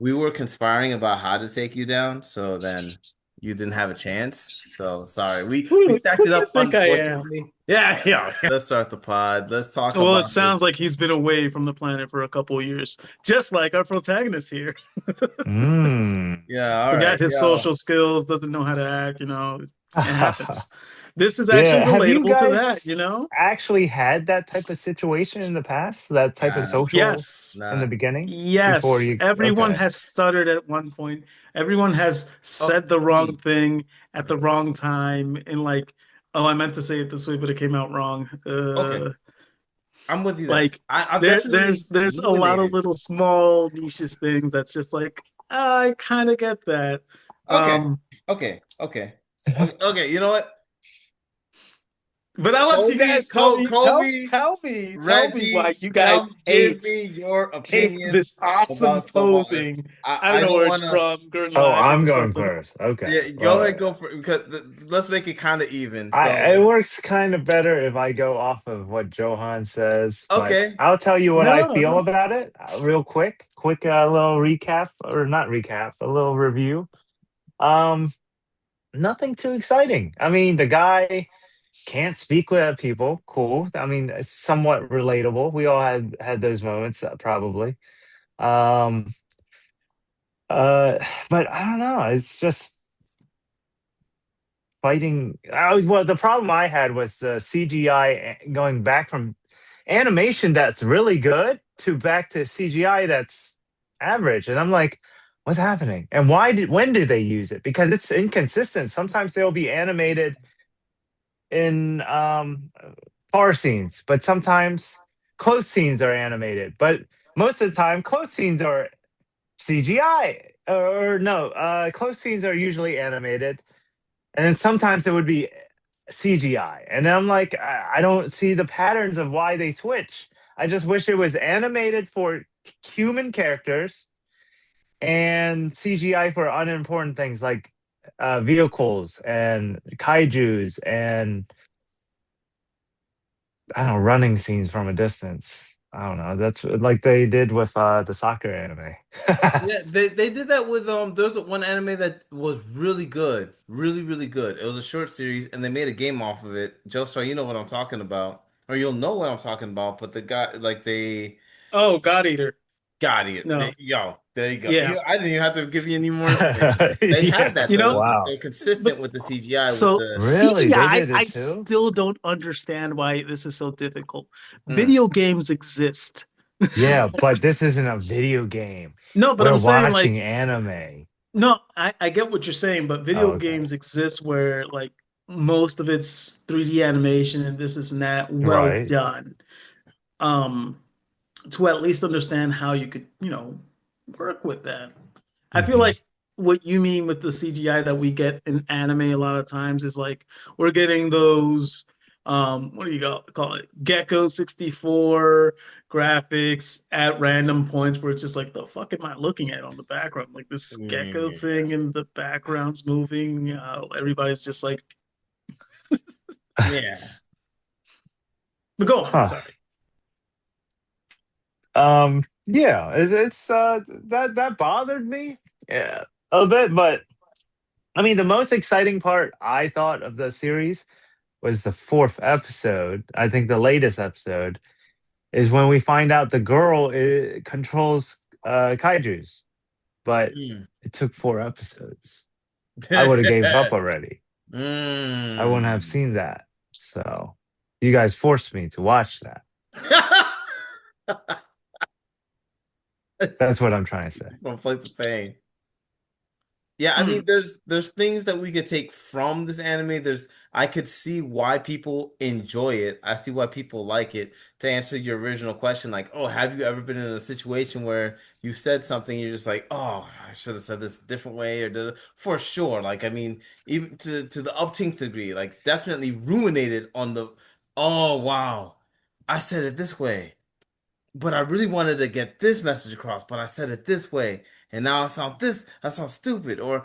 we were conspiring about how to take you down, so then you didn't have a chance. So sorry. We Who stacked it do you up think I am? unfortunately. Yeah, yeah. Let's start the pod. Let's talk Well, it about this. sounds like he's been away from the planet for a couple of years, just like our protagonist here. Mm. Yeah, all right. Forgot his Yo. social skills, doesn't know how to act, it happens. This is actually Yeah. Have you relatable to that, guys actually had that type of situation in the past? That type of Nah, social Yes. in the nah. beginning before Yes. you? Everyone Okay. has stuttered at one point. Everyone has Oh, said the wrong okay. thing at the wrong time and like, oh, I meant to say it this way, but it came out wrong. Okay. I'm with you there. Like I've definitely there's a lot of ruminated. little small niches things that's just like I kind of get that. Okay. Um, Okay. You know what? but I'll let you guys Kobe, tell me why Reggie, you guys come give me your hate opinion this awesome about Snowball. posing. I, I don't I know don't where it's want to. from, Gurren Oh, Lagann I'm or going something. first. Okay. Yeah, go Well, ahead, go for it because let's make it kind of even. it So, works kind of better if I go off of what Johan says, but okay, I'll tell you what I No, feel no. about it real quick. Quick little recap, or not recap, a little review. Um, Nothing too exciting. I mean, the guy can't speak with people. Cool. I mean, it's somewhat relatable. We all had those moments, probably. Um, uh, but I don't know. It's just fighting. Well, the problem I had was the CGI going back from animation that's really good to back to CGI that's average, and I'm like, what's happening? And when did they use it? Because it's inconsistent. Sometimes they'll be animated in far scenes, but sometimes close scenes are animated. But most of the time, close scenes are CGI. Or no, close scenes are usually animated, and then sometimes it would be CGI. And I'm like, I don't see the patterns of why they switch. I just wish it was animated for human characters and CGI for unimportant things like vehicles and kaiju's and I don't know, running scenes from a distance. I don't know. That's like they did with the soccer anime. yeah, they did that with There's one anime that was really good, really good. It was a short series, and they made a game off of it. Joestar, you know what I'm talking about, or you'll know what I'm talking about. But the guy, like they Oh, God Eater. got it. No. Yo, there you go. Yeah. I didn't even have to give you any more information. They had Yeah. that You though. It know, was Wow. they're but consistent with the CGI with so the. Really? They CGI, did I it too? still don't understand why this is so difficult. Mm. Video games exist. Yeah, but this isn't a video game. No, but We're I'm saying watching like anime. no, I get what you're saying, but Oh, video okay. games exist where like most of it's 3D animation and this is not well Right. done. Um, to at least understand how you could, work with that. I feel Hmm. like what you mean with the CGI that we get in anime a lot of times is like we're getting those what do you call it? Gecko 64 graphics at random points where it's just like the fuck am I looking at on the background? Like this gecko Yeah. thing in the background's moving. Everybody's just like, Yeah. but go on, Huh. sorry. Yeah, it's that bothered me. Yeah, a bit, but I mean, the most exciting part I thought of the series was the fourth episode. I think the latest episode is when we find out the girl controls kaiju's, but Mm. it took four episodes. I would have gave up already. I wouldn't have Mm. seen that. So you guys forced me to watch that. That's what I'm trying to say. From Flights of Pain. Yeah, I mean, Hmm. there's things that we could take from this anime. I could see why people enjoy it. I see why people like it. To answer your original question, like, oh, have you ever been in a situation where you said something, you're just like, oh, I should have said this a different way, or for sure. Like, I mean, even to the upteenth degree, like, definitely ruminated on the, oh wow, I said it this way. But I really wanted to get this message across, but I said it this way, and now I sound stupid, or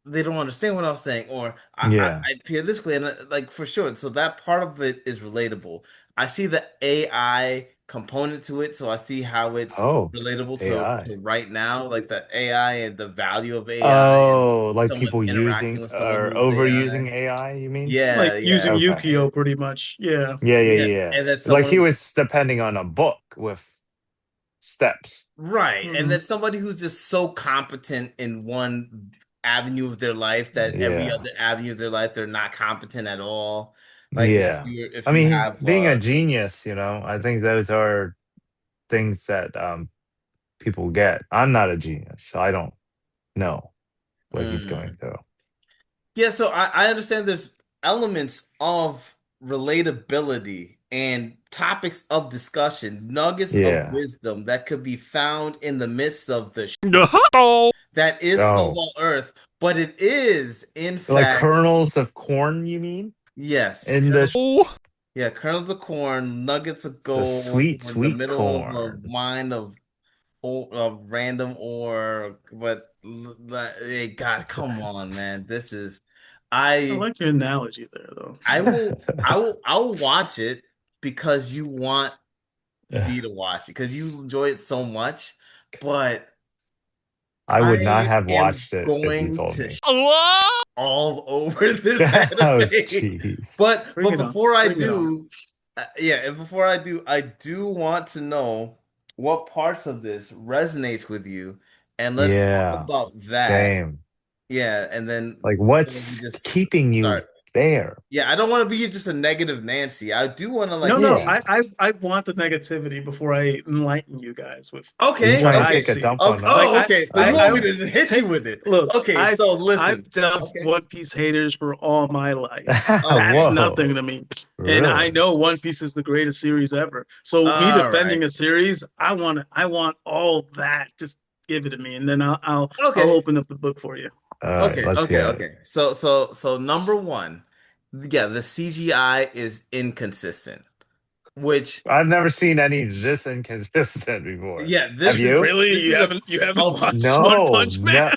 they don't understand what I was saying, or I Yeah. appear this way, and like for sure. So that part of it is relatable. I see the AI component to it, so I see how it's Oh, relatable AI. to right now, like the AI and the value of AI and Oh, like someone people interacting using with someone or who's AI. overusing AI, you mean? Yeah, Like yeah. using Okay. Yukio pretty much. Yeah. Yeah, yeah, Yeah. yeah. And then Like someone he who's was depending on a book with steps. right. And then Hmm. somebody who's just so competent in one avenue of their life that every Yeah. other avenue of their life they're not competent at all. Like Yeah. if I you mean, have being a genius, I think those are things that people get. I'm not a genius, so I don't know what he's going mm. through. Yeah, so I understand there's elements of relatability and topics of discussion, nuggets of Yeah. wisdom that could be found in the midst of the No. that is Oh, Snowball Earth, but it is in like fact kernels of corn, you mean? yes, In the yeah, kernels of corn, nuggets of the gold, sweet, or in the sweet middle of a corn. mine of random ore. But hey, God, come on, man, this is I I. like your analogy there, though. I will watch it because you want me to watch it because you enjoy it so much, but I would not I have am watched it if you going told to me. What? all over this Oh, anime. jeez. Bring But it on. before I Bring it on. do, yeah, and before I do want to know what parts of this resonates with you, and let's talk Yeah, about that. same. Yeah, and then Like, before we what's just keeping you start. there? Yeah, I don't want to be just a negative Nancy. I do want to No, like no. Yeah. maybe. I want the negativity before I enlighten you guys Are you Okay, what trying to I okay. take a see. dump on Like us? Oh, okay. So you want me I've to just hit you take with it? look. Okay, I've so listen. I've dealt Okay. One Piece haters for all my life. That's Okay. nothing Whoa, to me. And I really? know One Piece is the greatest series ever. So me All right. defending a series, I want all that. Just give it to me, and then I'll Okay. open up the book for you. All right, Okay. let's Okay. hear it. Okay. So number one, yeah, the CGI is inconsistent, which I've never seen any this inconsistent before. yeah, Have you? Really? this is a You haven't of watched One No, Punch Man? no.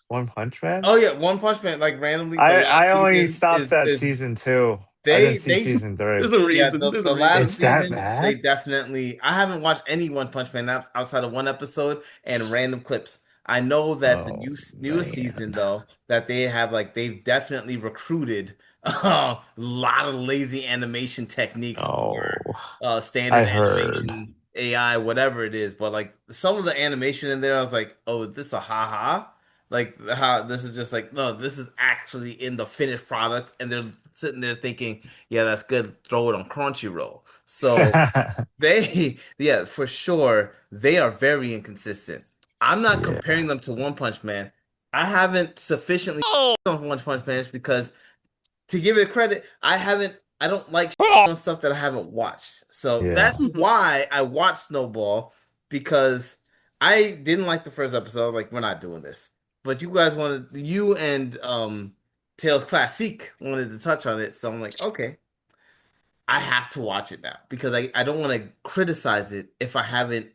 One Punch Man? oh yeah, One Punch Man like randomly the I last only season stopped at is season two. I didn't they see they season three. There's a yeah, reason. There's a the last It's reason. that season they bad? definitely I haven't watched any One Punch Man outside of one episode and random clips. I know that the Oh newest season man. though that they have like they've definitely recruited a lot of lazy animation techniques Oh, or I standard heard. animation AI whatever it is, but like some of the animation in there I was like, "Oh, is this a haha?" Like how this is just like no, this is actually in the finished product and they're sitting there thinking yeah, that's good. Throw it on Crunchyroll. So yeah, for sure, they are very inconsistent. I'm not Yeah. comparing them to One Punch Man. I haven't sufficiently on One Punch Man because to give it credit, I don't like on stuff that I haven't watched. So Yeah. that's why I watched Snowball because I didn't like the first episode. I was like, we're not doing this. But you and Tails Classic wanted to touch on it, so I'm like, okay. I have to watch it now because I don't want to criticize it if I haven't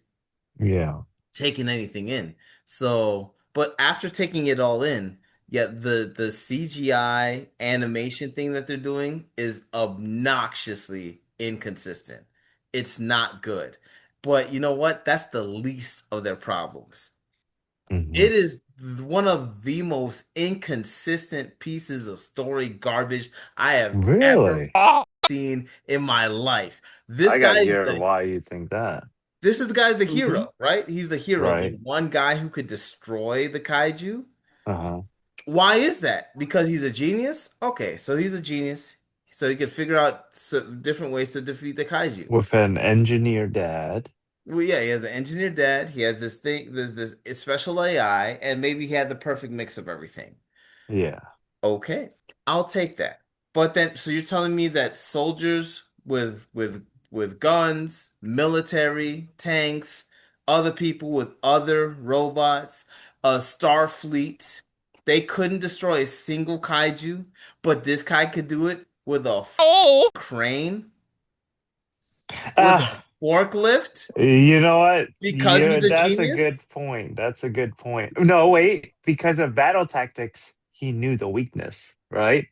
Yeah. taken anything in. So, but after taking it all in, yeah, the CGI animation thing that they're doing is obnoxiously inconsistent. It's not good. But you know what? That's the least of their problems. Hmm. It is one of the most inconsistent pieces of story garbage I have ever Really? seen in my life. I gotta hear why you think that. This is the guy, the Hmm. hero, right? He's the hero, the Right. one guy who could destroy the kaiju. Uh-huh. Why is that? Because he's a genius? Okay, so he's a genius. So he could figure out different ways to defeat the kaiju. With an engineer dad. Well, yeah, he has an engineer dad. He has this thing, there's this special AI, and maybe he had the perfect mix of everything. Yeah. Okay, I'll take that. But then, so you're telling me that soldiers with guns, military, tanks, other people with other robots, a star fleet, they couldn't destroy a single kaiju, but this guy could do it with a Oh. crane, with a Ah, forklift you know what? because Yeah, he's a that's a good genius? point. That's a good point. No, wait. Because of battle tactics, he knew the weakness, right?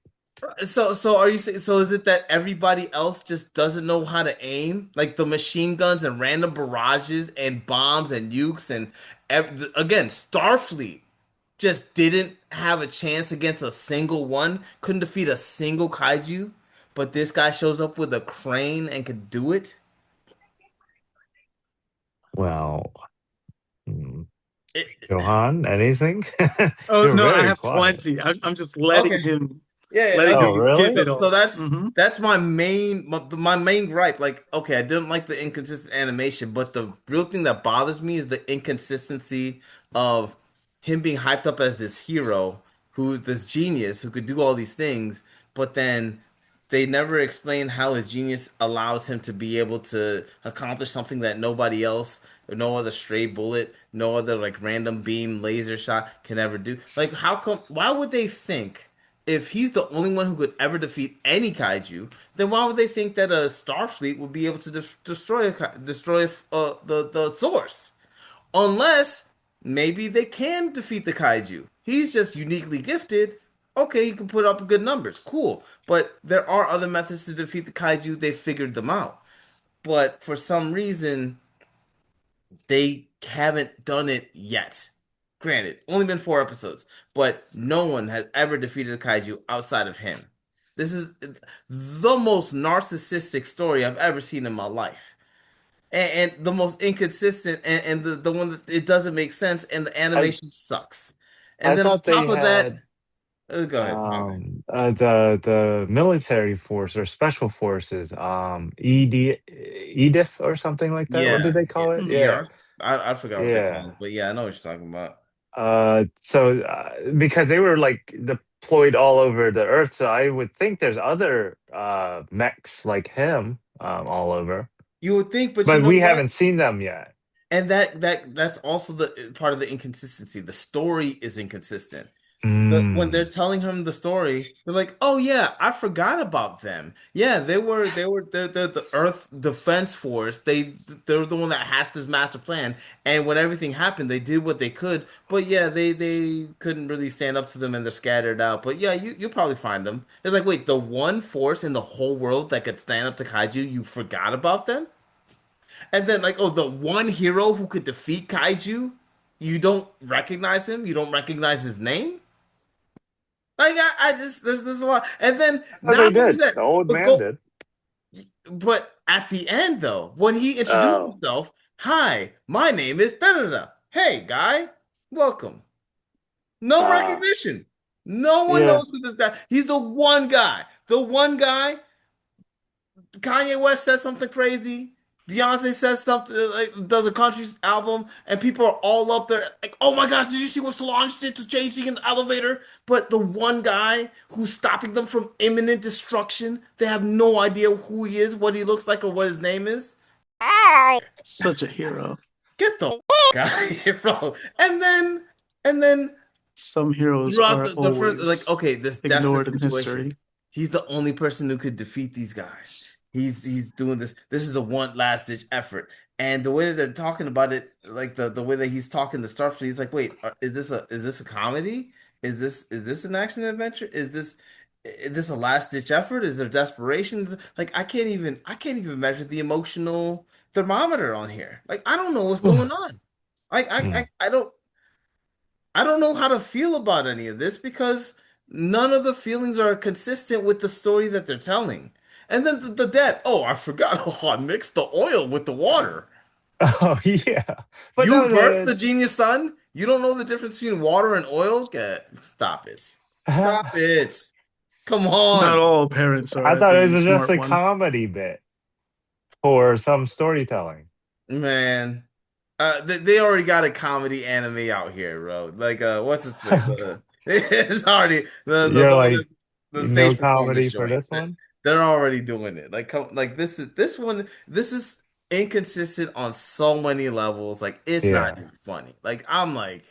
So are you saying, so is it that everybody else just doesn't know how to aim? Like the machine guns and random barrages and bombs and nukes and again, Starfleet just didn't have a chance against a single one, couldn't defeat a single kaiju, but this guy shows up with a crane and could do it? Well, hmm, It Johan, anything? Oh You're no, I very have quiet. plenty. I'm just okay. letting Yeah, Oh, okay. him give really? it So all. that's my main gripe. Like, okay, I didn't like the inconsistent animation, but the real thing that bothers me is the inconsistency of him being hyped up as this hero who's this genius who could do all these things, but then they never explain how his genius allows him to be able to accomplish something that nobody else, no other stray bullet, no other like random beam laser shot can ever do. Like, how come? Why would they think? If he's the only one who could ever defeat any kaiju, then why would they think that a Starfleet would be able to destroy the source? Unless maybe they can defeat the kaiju. He's just uniquely gifted. Okay, he can put up good numbers. Cool. But there are other methods to defeat the kaiju. They figured them out. But for some reason, they haven't done it yet. Granted, only been 4 episodes, but no one has ever defeated a kaiju outside of him. This is the most narcissistic story I've ever seen in my life. And the most inconsistent and the one that it doesn't make sense and the I animation sucks. And I then on thought they top of that, had go ahead, my bad. the military force or special forces, EDF or something like that. What did Yeah, they yeah, call it? Hmm. Yeah, ER. I forgot what they call yeah. it, but yeah, I know what you're talking about. Because they were like deployed all over the earth, so I would think there's other mechs like him all over, You would think, but you but know we what? haven't seen them yet. And that's also the part of the inconsistency. The story is inconsistent. When they're Mm. telling him the story, they're like, "Oh yeah, I forgot about them. Yeah, they're the Earth Defense Force. They're the one that hatched this master plan. And when everything happened, they did what they could. But yeah, they couldn't really stand up to them, and they're scattered out. But yeah, you'll probably find them. It's like, wait, the one force in the whole world that could stand up to kaiju, you forgot about them? And then like, oh, the one hero who could defeat kaiju, you don't recognize him. You don't recognize his name." Like I just there's a lot, and then Oh, not they only did. that, The old but man go, did. but at the end though, when he introduced Oh, himself, "Hi, my name is da da da. Hey, guy, welcome." No uh, recognition. No one yeah. knows who this guy. He's the one guy. The one guy Kanye West says something crazy. Beyonce says something like does a country album, and people are all up there like, "Oh my gosh, did you see what Solange did to Jay-Z in the elevator?" But the one guy who's stopping them from imminent destruction, they have no idea who he is, what he looks like, or what his name is. Such a hero. Get the guy here, bro. And then Some heroes throughout are the first, like, always okay, this desperate ignored in situation, history. he's the only person who could defeat these guys. He's doing this. This is the one last ditch effort. And the way that they're talking about it, like the way that he's talking to Starfleet, he's like, wait, is this a comedy? Is this an action adventure? Is this a last ditch effort? Is there desperation? Like I can't even measure the emotional thermometer on here. Like I don't know what's going on. Like Mm. I don't know how to feel about any of this because none of the feelings are consistent with the story that they're telling. And then the dad, oh, I forgot. Oh, I mixed the oil with the water. Oh, yeah. But that You was birthed the genius son? You don't know the difference between water and oil? Stop it. Stop a. it. Come Not on, all parents I are thought it the was just smart a one. comedy bit or some storytelling. man. They already got a comedy anime out here, bro. Like, what's its face? It's already the You're one like, that the no stage performance comedy for joint. this one? They're already doing it. Like, come, like this one. This is inconsistent on so many levels. Like, it's not Yeah. even funny. Like, I'm like,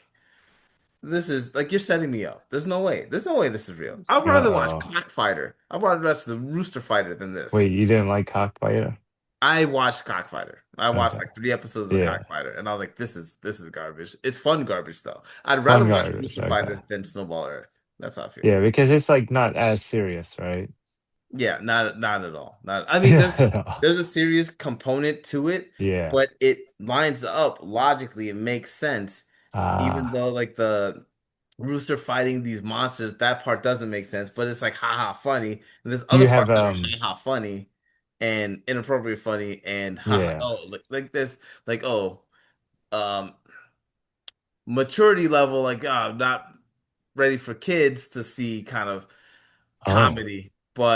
this is like you're setting me up. There's no way. There's no way this is real. I'd rather watch Uh-oh. Cockfighter. I'd rather watch the Rooster Fighter than this. Wait, you didn't like Cockfighter? I watched Cockfighter. I watched Okay. like 3 episodes of Yeah. Cockfighter, and I was like, "This is garbage. It's fun garbage though. I'd rather Fun watch garbage. Rooster Okay. Fighter than Snowball Earth." That's how I feel. Yeah, because it's like not as serious, right? Yeah, not at all. Not I mean Yeah. there's a serious component to it, Yeah. but it lines up logically. It makes sense, even Ah, though like the rooster fighting these monsters, that part doesn't make sense, but it's like haha funny. And there's do other you have parts that are haha funny and inappropriate funny and haha yeah. oh like this like oh um maturity level like not ready for kids to see kind of Oh, comedy,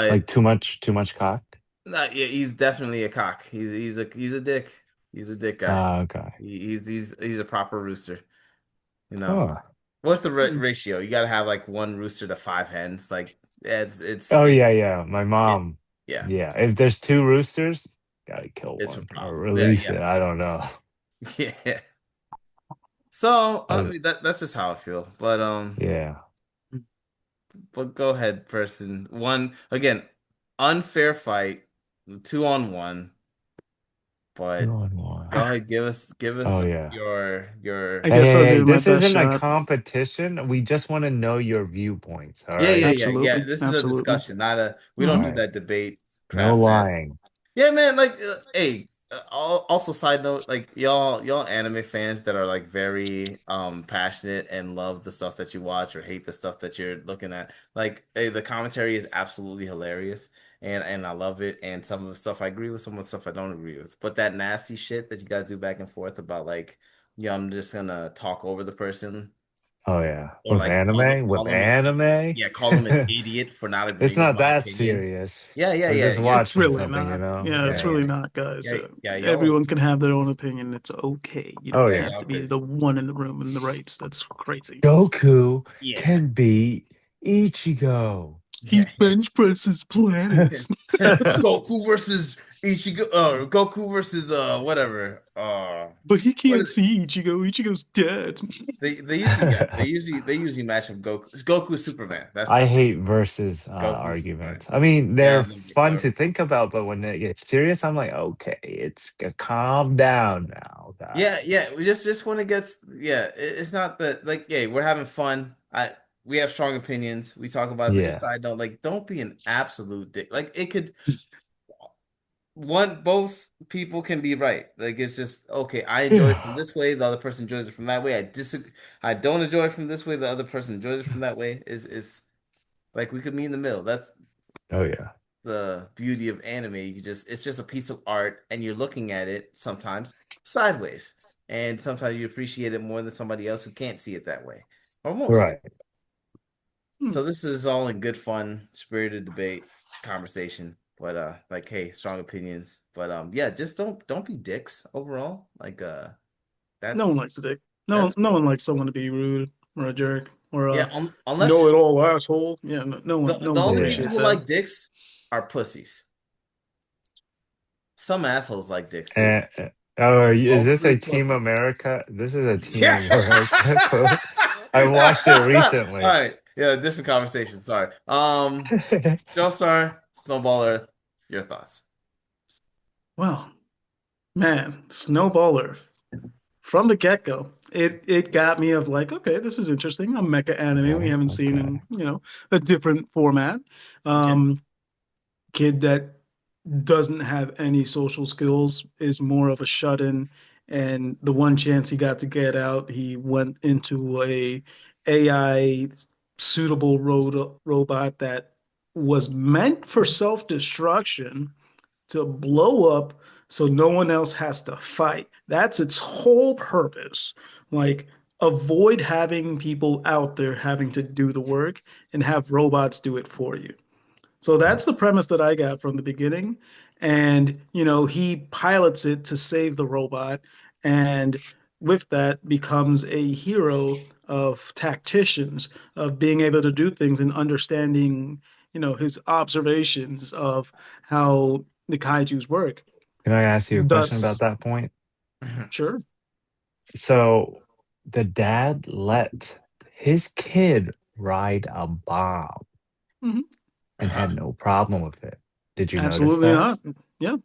like but too much cock? not yeah, he's definitely a cock. He's a dick. He's a dick guy. Ah, okay. He's a proper rooster. You know Oh. what's the Hmm. ratio? You got to have like one rooster to five hens. Like Oh yeah, yeah. My it mom. yeah. Yeah. If there's two roosters, gotta kill It's a one or problem. Yeah, release yeah, it. I don't know. yeah. So I I, mean that's just how I feel. But yeah. but go ahead, person. One again, unfair fight, 2-on-1. Two But on one. go ahead, give Oh us yeah. your I Hey, guess hey, I'll hey, give my this best isn't a shot. competition. We just want to know your viewpoints. All yeah, yeah, right. yeah, yeah. Absolutely, This is a absolutely. discussion, not a. We All don't Hmm. do right. that debate No crap, man. lying. Yeah, man. Like, hey. Also, side note, like y'all anime fans that are like very passionate and love the stuff that you watch or hate the stuff that you're looking at. Like, hey, the commentary is absolutely hilarious, and I love it. And some of the stuff I agree with, some of the stuff I don't agree with. But that nasty shit that you guys do back and forth about, like, yeah, I'm just gonna talk over the person Oh yeah. or With like anime? With call them an anime? yeah, call them an idiot for not It's agreeing with not my that opinion. serious. Yeah, yeah, We're yeah, just yeah, It's watching really something, you not. know? Yeah, it's yeah, Yeah. really yeah, not, guys. yeah, yeah. Y'all, Everyone can have their own opinion. It's okay. You Oh don't yeah, have yeah. y'all to be crazy. the one in the room in the rights. That's crazy. Goku Yeah, can beat Ichigo. He yeah. bench presses planets, Goku versus Ichigo, Goku versus whatever. but he What can't is it? see Ichigo. Ichigo's dead. They usually yeah they usually match up Goku. It's Goku Superman. I That's hate versus Goku Superman. arguments. I mean, Yeah, they're fun to think about, but when it gets serious, I'm like, okay, calm down now, yeah, yeah. guys. We just want to get yeah. It's not that like yeah, we're having fun. We have strong opinions. We talk about it, but just Yeah. side note, like don't be an absolute dick. Like it could one both people can be right. Like it's just okay. I enjoy it from Yeah. this way. The other person enjoys it from that way. I disagree. I don't enjoy it from this way. The other person enjoys it from that way. Is like we could meet in the middle. That's Oh yeah. the beauty of anime. You just it's just a piece of art, and you're looking at it sometimes sideways, and sometimes you appreciate it more than somebody else who can't see it that way, or mostly. Right. Hmm. So this is all in good fun, spirited debate, conversation. But like hey, strong opinions. But yeah, just don't be dicks overall. Like No one that's likes a dick. No, that's no one likes someone to be rude or a jerk or yeah, a unless know-it-all asshole. Yeah, no, no the one only people Yeah. appreciates who that. like dicks are pussies. Some assholes like dicks too. And, oh, is this Mostly a Team pussies. America? This is a Team Yeah. America quote. I watched it All recently. right. Yeah, different conversation. Sorry. Joestar, Snowball Earth, your thoughts. Well, man, Snowballer from the get-go. It got me of like, okay, this is interesting. A mecha anime we Okay. haven't seen Okay. in, a different format. Okay. Um, Kid that doesn't have any social skills is more of a shut-in, and the one chance he got to get out, he went into a AI suitable robot that was meant for self-destruction to blow up so no one else has to fight. That's its whole purpose. Like, avoid having people out there having to do the work and have robots do it for you. So that's the premise that I got from the beginning. And, he pilots it to save the robot. And with that, becomes a hero of tacticians, of being able to do things and understanding, his observations of how the kaijus work. Can I ask you a question about Thus, that point? sure. So the dad let his kid ride a bomb Mhm. and had no problem with it. Did you notice Absolutely that? not. Yeah.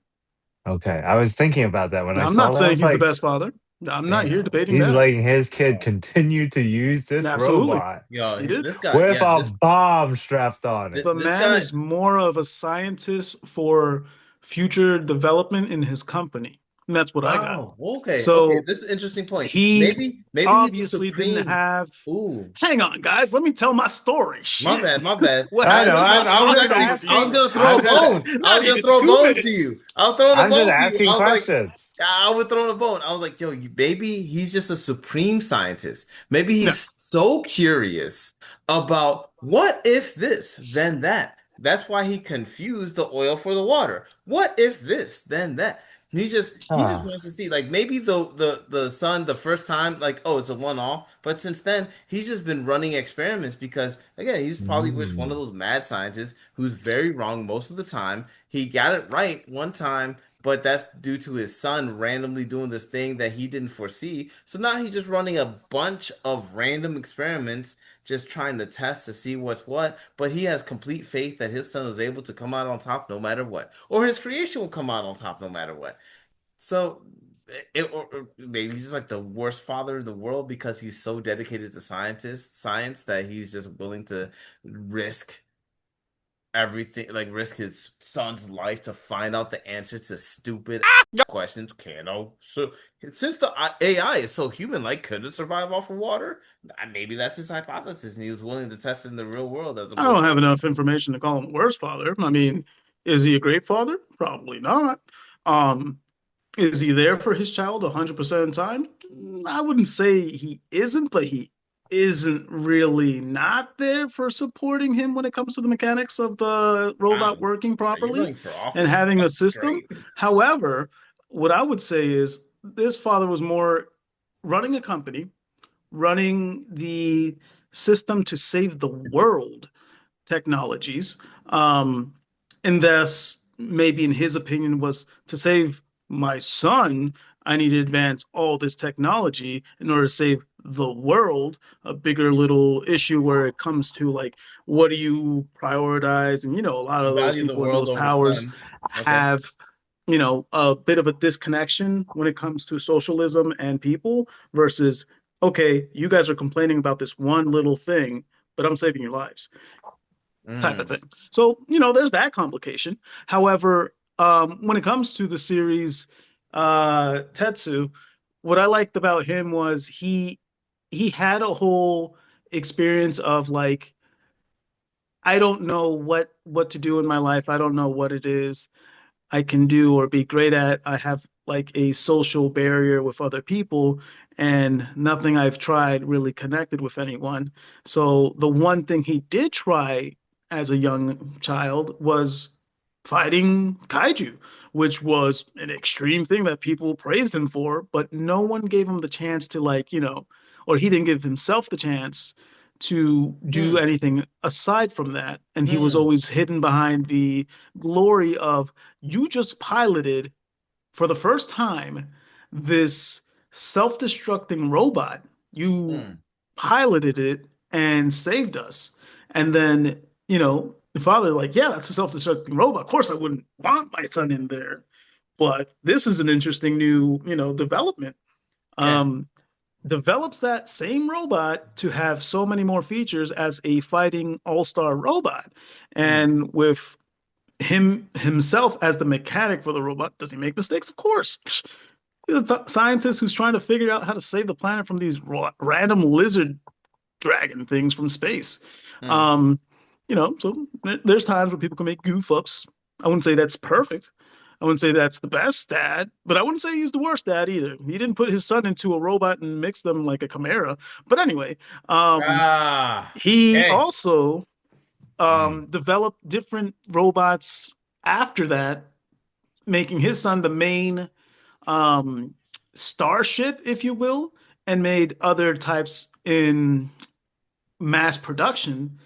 Okay. I was thinking about that when I I'm saw not that. I saying was he's the like, best father. I'm not here Damn. debating He's that. letting his kid Oh, continue to use this Absolutely. robot yo, He did. this guy, with yeah, a bomb strapped on it. The this man guy. is more of a scientist for future development in his company. And that's what I got. Wow. Okay. Okay. So This is an interesting point. he Maybe he's the obviously didn't supreme. have. Ooh. Hang on, guys. Let me tell my story. My Shit. bad, my bad. What I know. happened I'm, about I was I'm just 5 minutes actually, I was ago? asking. gonna throw I'm a just bone. I Not was gonna even throw a two bone to minutes. you. I was throwing a I'm just bone to you. asking I was like, questions. I was throwing a bone. I was like, yo, you baby, he's just a supreme scientist. Maybe No. he's so curious about what if this, then that. That's why he confused the oil for the water. What if this, then that? He just Ah. wants to see like maybe the sun the first time like oh it's a one off, but since then he's just been running experiments because again he's probably just one of Mm. those mad scientists who's very wrong most of the time. He got it right one time, but that's due to his son randomly doing this thing that he didn't foresee. So now he's just running a bunch of random experiments, just trying to test to see what's what. But he has complete faith that his son is able to come out on top no matter what, or his creation will come out on top no matter what. So, or maybe he's just like the worst father in the world because he's so dedicated to science that he's just willing to risk everything, like risk his son's life to find out the answer to stupid questions. So since the AI is so human-like, could it survive off of water? Maybe that's his hypothesis, and he was willing to test it in the real world as I opposed don't to have enough information to call him a worse father. I mean, is he a great father? Probably not. Um, is he there for his child 100% of the time? I wouldn't say he isn't, but he isn't really not there for supporting him when it comes to the mechanics of the robot wow. working Are you properly running for and office? having a That's system. great. However, what I would say is this father was more running a company, running the system to save the world technologies. And thus, maybe in his opinion, was to save my son, I need to advance all this technology in order to save the world. A bigger little issue where it comes to like, what do you prioritize? And, a lot of those Value the people in world those over powers sun. Okay. have a bit of a disconnection when it comes to socialism and people versus, okay, you guys are complaining about this one little thing, but I'm saving your lives type of Mm, thing. So, there's that complication. However, when it comes to the series Tetsu, what I liked about him was he had a whole experience of like, I don't know what to do in my life. I don't know what it is I can do or be great at. I have like a social barrier with other people, and nothing I've tried really connected with anyone. So the one thing he did try as a young child was fighting kaiju, which was an extreme thing that people praised him for, but no one gave him the chance to like, or he didn't give himself the chance to do hmm, anything aside from that. And he was hmm, always hidden behind the glory of you just piloted for the first time this self-destructing robot. You hmm. piloted it and saved us. And then, the father, like, yeah, that's a self-destructing robot. Of course, I wouldn't want my son in there, but this is an interesting new, development. Okay. Um, Develops that same robot to have so many more features as a fighting all-star robot. Hmm, And with him himself as the mechanic for the robot. Does he make mistakes? Of course. He's a scientist who's trying to figure out how to save the planet from these random lizard dragon things from space. hmm. Um, so there's times where people can make goof ups. I wouldn't say that's perfect. I wouldn't say that's the best dad, but I wouldn't say he's the worst dad either. He didn't put his son into a robot and mix them like a chimera. But anyway, Ah, he okay. also Mm. developed different robots after that, making his son the main um, starship, if you will, and made other types in mass production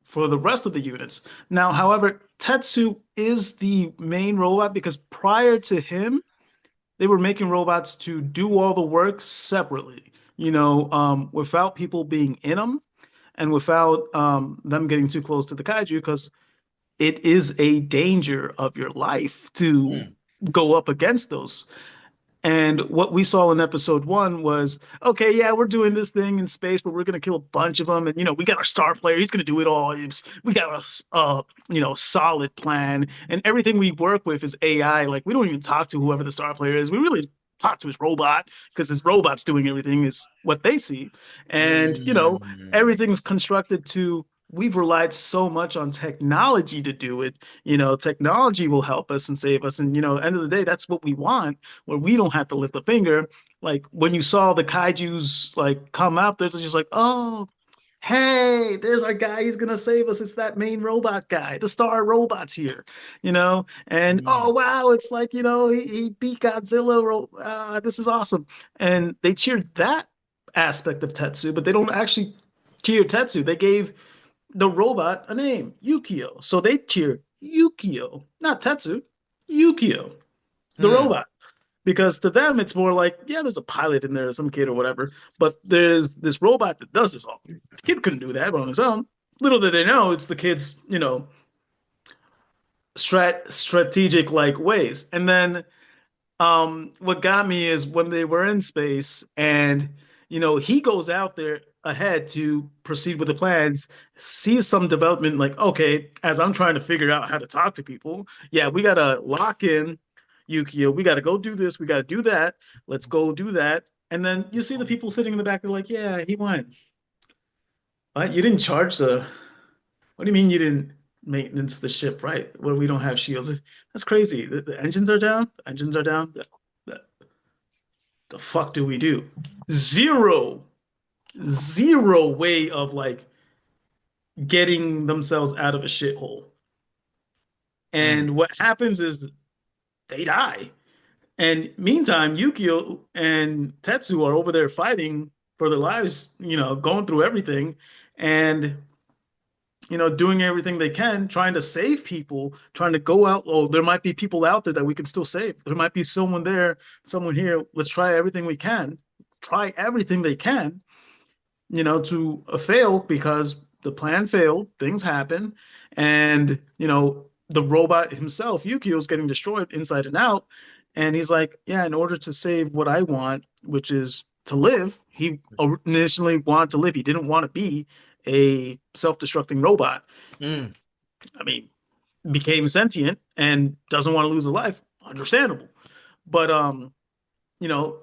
for the rest of the units. Now, however, Tetsu is the main robot because prior to him, they were making robots to do all the work separately, without people being in them and without them getting too close to the kaiju because it is a danger of your life to Hmm. go up against those. And what we saw in episode one was, okay, yeah, we're doing this thing in space, but we're going to kill a bunch of them. And, we got our star player. He's going to do it all. We got a solid plan. And everything we work with is AI. Like, we don't even talk to whoever the star player is. We really talk to his robot because his robot's doing everything is what they see. And, Mm. everything's constructed to, we've relied so much on technology to do it. Technology will help us and save us. And, end of the day, that's what we want, where we don't have to lift a finger. Like when you saw the kaijus like come out, they're just like, oh, hey, there's our guy. He's gonna save us. It's that main robot guy. The star robot's here, And oh Mm. wow, it's like he beat Godzilla. This is awesome. And they cheered that aspect of Tetsu, but they don't actually cheer Tetsu. They gave the robot a name, Yukio. So they cheer Yukio, not Tetsu, Yukio, the Hmm. robot. Because to them, it's more like, yeah, there's a pilot in there, some kid or whatever, but there's this robot that does this all. The kid couldn't do that on his own. Little did they know, it's the kid's, strategic like ways. And then what got me is when they were in space and he goes out there ahead to proceed with the plans, sees some development like, okay, as I'm trying to figure out how to talk to people, yeah, we gotta lock in Yukio, we gotta go do this, we gotta do that, let's go do that. And then you see the people sitting in the back, they're like, yeah, he went. What? You didn't charge the what do you mean you didn't maintenance the ship right? Where we don't have shields. That's crazy. The engines are down. The engines are down. The fuck do we do? Zero, zero way of like getting themselves out of a shithole. Mm. And what happens is they die. And meantime, Yukio and Tetsu are over there fighting for their lives, going through everything and doing everything they can, trying to save people, trying to go out. Oh, there might be people out there that we can still save. There might be someone there, someone here. Let's try everything we can. Try everything they can to fail because the plan failed, things happen, and the robot himself, Yukio, is getting destroyed inside and out. And he's like, yeah, in order to save what I want, which is to live, he initially wanted to live. He didn't want to be a self-destructing robot. Mm. I mean, became sentient and doesn't want to lose his life. Understandable. But you know,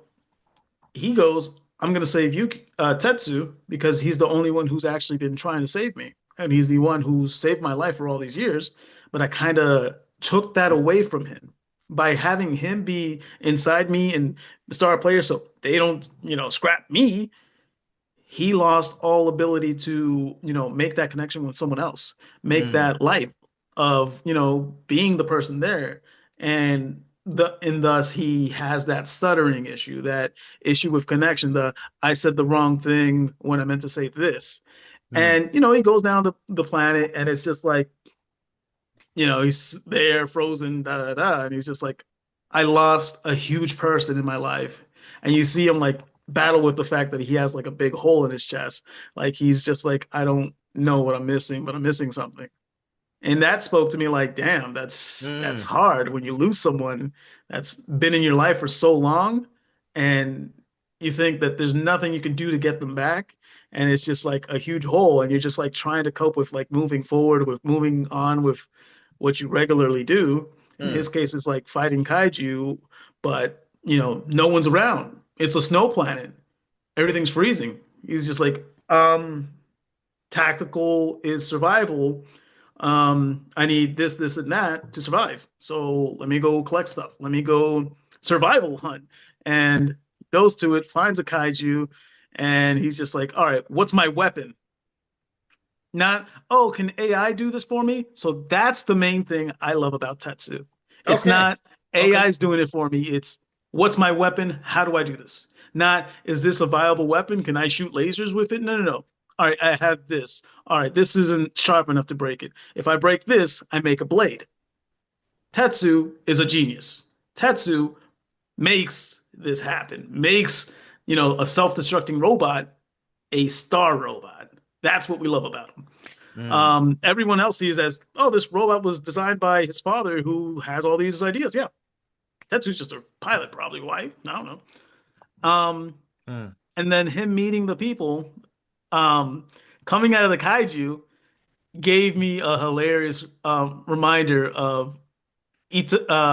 he goes, I'm going to save you, Tetsu, because he's the only one who's actually been trying to save me. And he's the one who saved my life for all these years. But I kind of took that away from him by having him be inside me and the star player so they don't, scrap me. He lost all ability to, make that connection with someone else, make Mm. that life of, being the person there. And thus he has that stuttering issue, that issue with connection, the I said the wrong thing when I meant to say this. Mm. And he goes down the planet and it's just like, he's there frozen, da da da, and he's just like, I lost a huge person in my life. And you see him like battle with the fact that he has like a big hole in his chest. Like he's just like, I don't know what I'm missing, but I'm missing something. And that spoke to me like, damn, that's Mm. hard when you lose someone that's been in your life for so long and you think that there's nothing you can do to get them back. And it's just like a huge hole. And you're just like trying to cope with like moving forward, with moving on with what you regularly do. In his Mm. case, it's like fighting kaiju, but no one's around. It's a snow planet. Everything's freezing. He's just like, tactical is survival. I need this, this, and that to survive. So let me go collect stuff. Let me go survival hunt. And goes to it, finds a kaiju, and he's just like, all right, what's my weapon? Not, oh, can AI do this for me? So that's the main thing I love about Tetsu. It's Okay. not Okay. AI is doing it for me. It's what's my weapon? How do I do this? Not, is this a viable weapon? Can I shoot lasers with it? No, no, no. All right, I have this. All right, this isn't sharp enough to break it. If I break this, I make a blade. Tetsu is a genius. Tetsu makes this happen, makes, a self destructing robot a star robot. That's what we love about him. Mm. Everyone else sees as, oh, this robot was designed by his father who has all these ideas. Yeah, Tetsu's just a pilot, probably. Why? I don't know. Mm. And then him meeting the people, um, coming out of the kaiju gave me a hilarious reminder of Deku,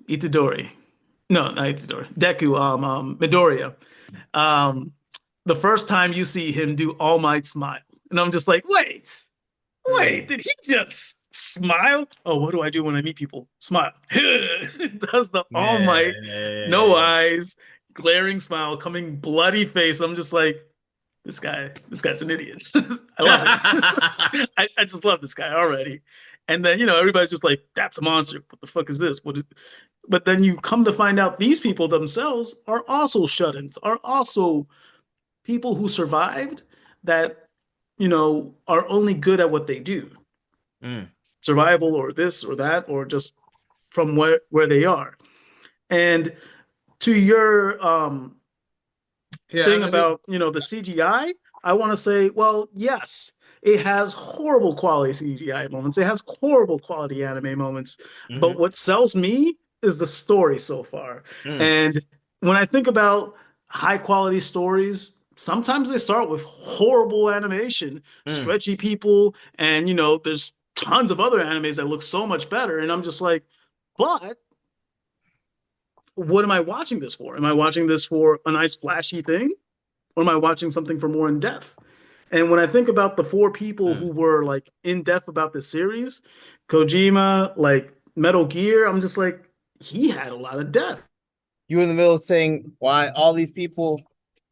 Itadori. No, not Itadori. Deku, Midoriya. Um, the first time you see him do All Might smile. And I'm just like, wait, Mm. did he just smile? Oh, what do I do when I meet people? Smile. Does the All Might, no Yeah. eyes, glaring smile, coming bloody face. I'm just like, this guy's an idiot. I love it. I just love this guy already. And then, everybody's just like, that's a monster. What the fuck is this? But then you come to find out these people themselves are also shut-ins, are also people who survived that, are only good at what they do. Mm. Survival or this or that, or just from where they are. And to your Yeah, thing let me. about, the CGI, I want to say, well, yes, it has horrible quality CGI moments. It has horrible quality anime moments. But Hmm. what sells me is the story so far. Mm. And when I think about high quality stories, sometimes they start with horrible animation, Mm. stretchy people, and there's tons of other animes that look so much better. And I'm just like, but what am I watching this for? Am I watching this for a nice flashy thing? Or am I watching something for more in depth? And when I think about the four people Mm. who were like in depth about this series, Kojima, like Metal Gear, I'm just like, he had a lot of depth. You were in the middle of saying why all these people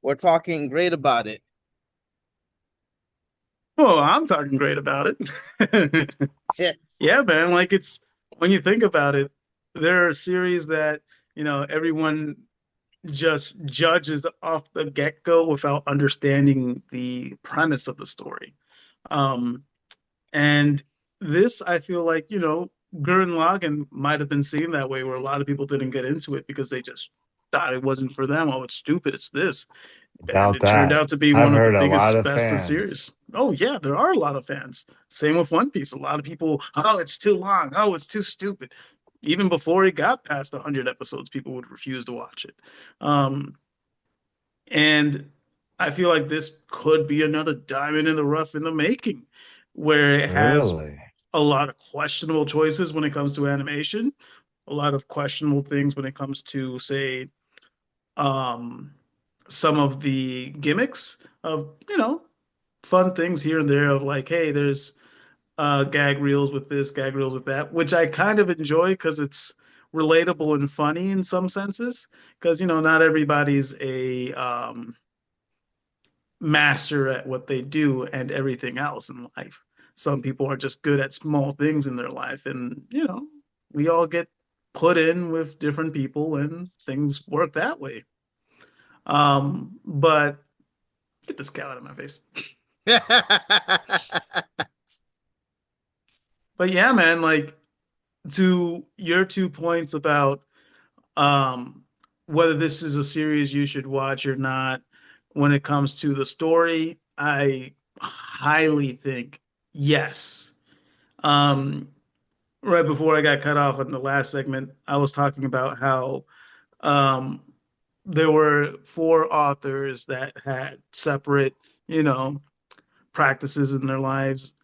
were talking great about it. Oh, I'm talking great about it. Yeah. Yeah, man. Like it's when you think about it, there are series that, everyone just judges off the get-go without understanding the premise of the story. Um, And this, I feel like, Gurren Lagann might have been seen that way, where a lot of people didn't get into it because they just thought it wasn't for them. Oh, it's stupid. It's this. And Doubt it turned that. out to be I've one of the heard a lot biggest, of best of series. fans. Oh, yeah, there are a lot of fans. Same with One Piece. A lot of people, oh, it's too long. Oh, it's too stupid. Even before it got past 100 episodes, people would refuse to watch it. Um, and I feel like this could be another diamond in the rough in the making, where it has Really? a lot of questionable choices when it comes to animation, a lot of questionable things when it comes to, say, um, some of the gimmicks of, fun things here and there of like, hey, there's gag reels with this, gag reels with that, which I kind of enjoy because it's relatable and funny in some senses. Because, not everybody's a master at what they do and everything else in life. Some people are just good at small things in their life, and we all get put in with different people, and things work that way. But get this cow out of my face. But yeah, man, like to your 2 points about um whether this is a series you should watch or not, when it comes to the story, I highly think yes. Um, right before I got cut off in the last segment, I was talking about how um, there were four authors that had separate, you know, practices in their lives.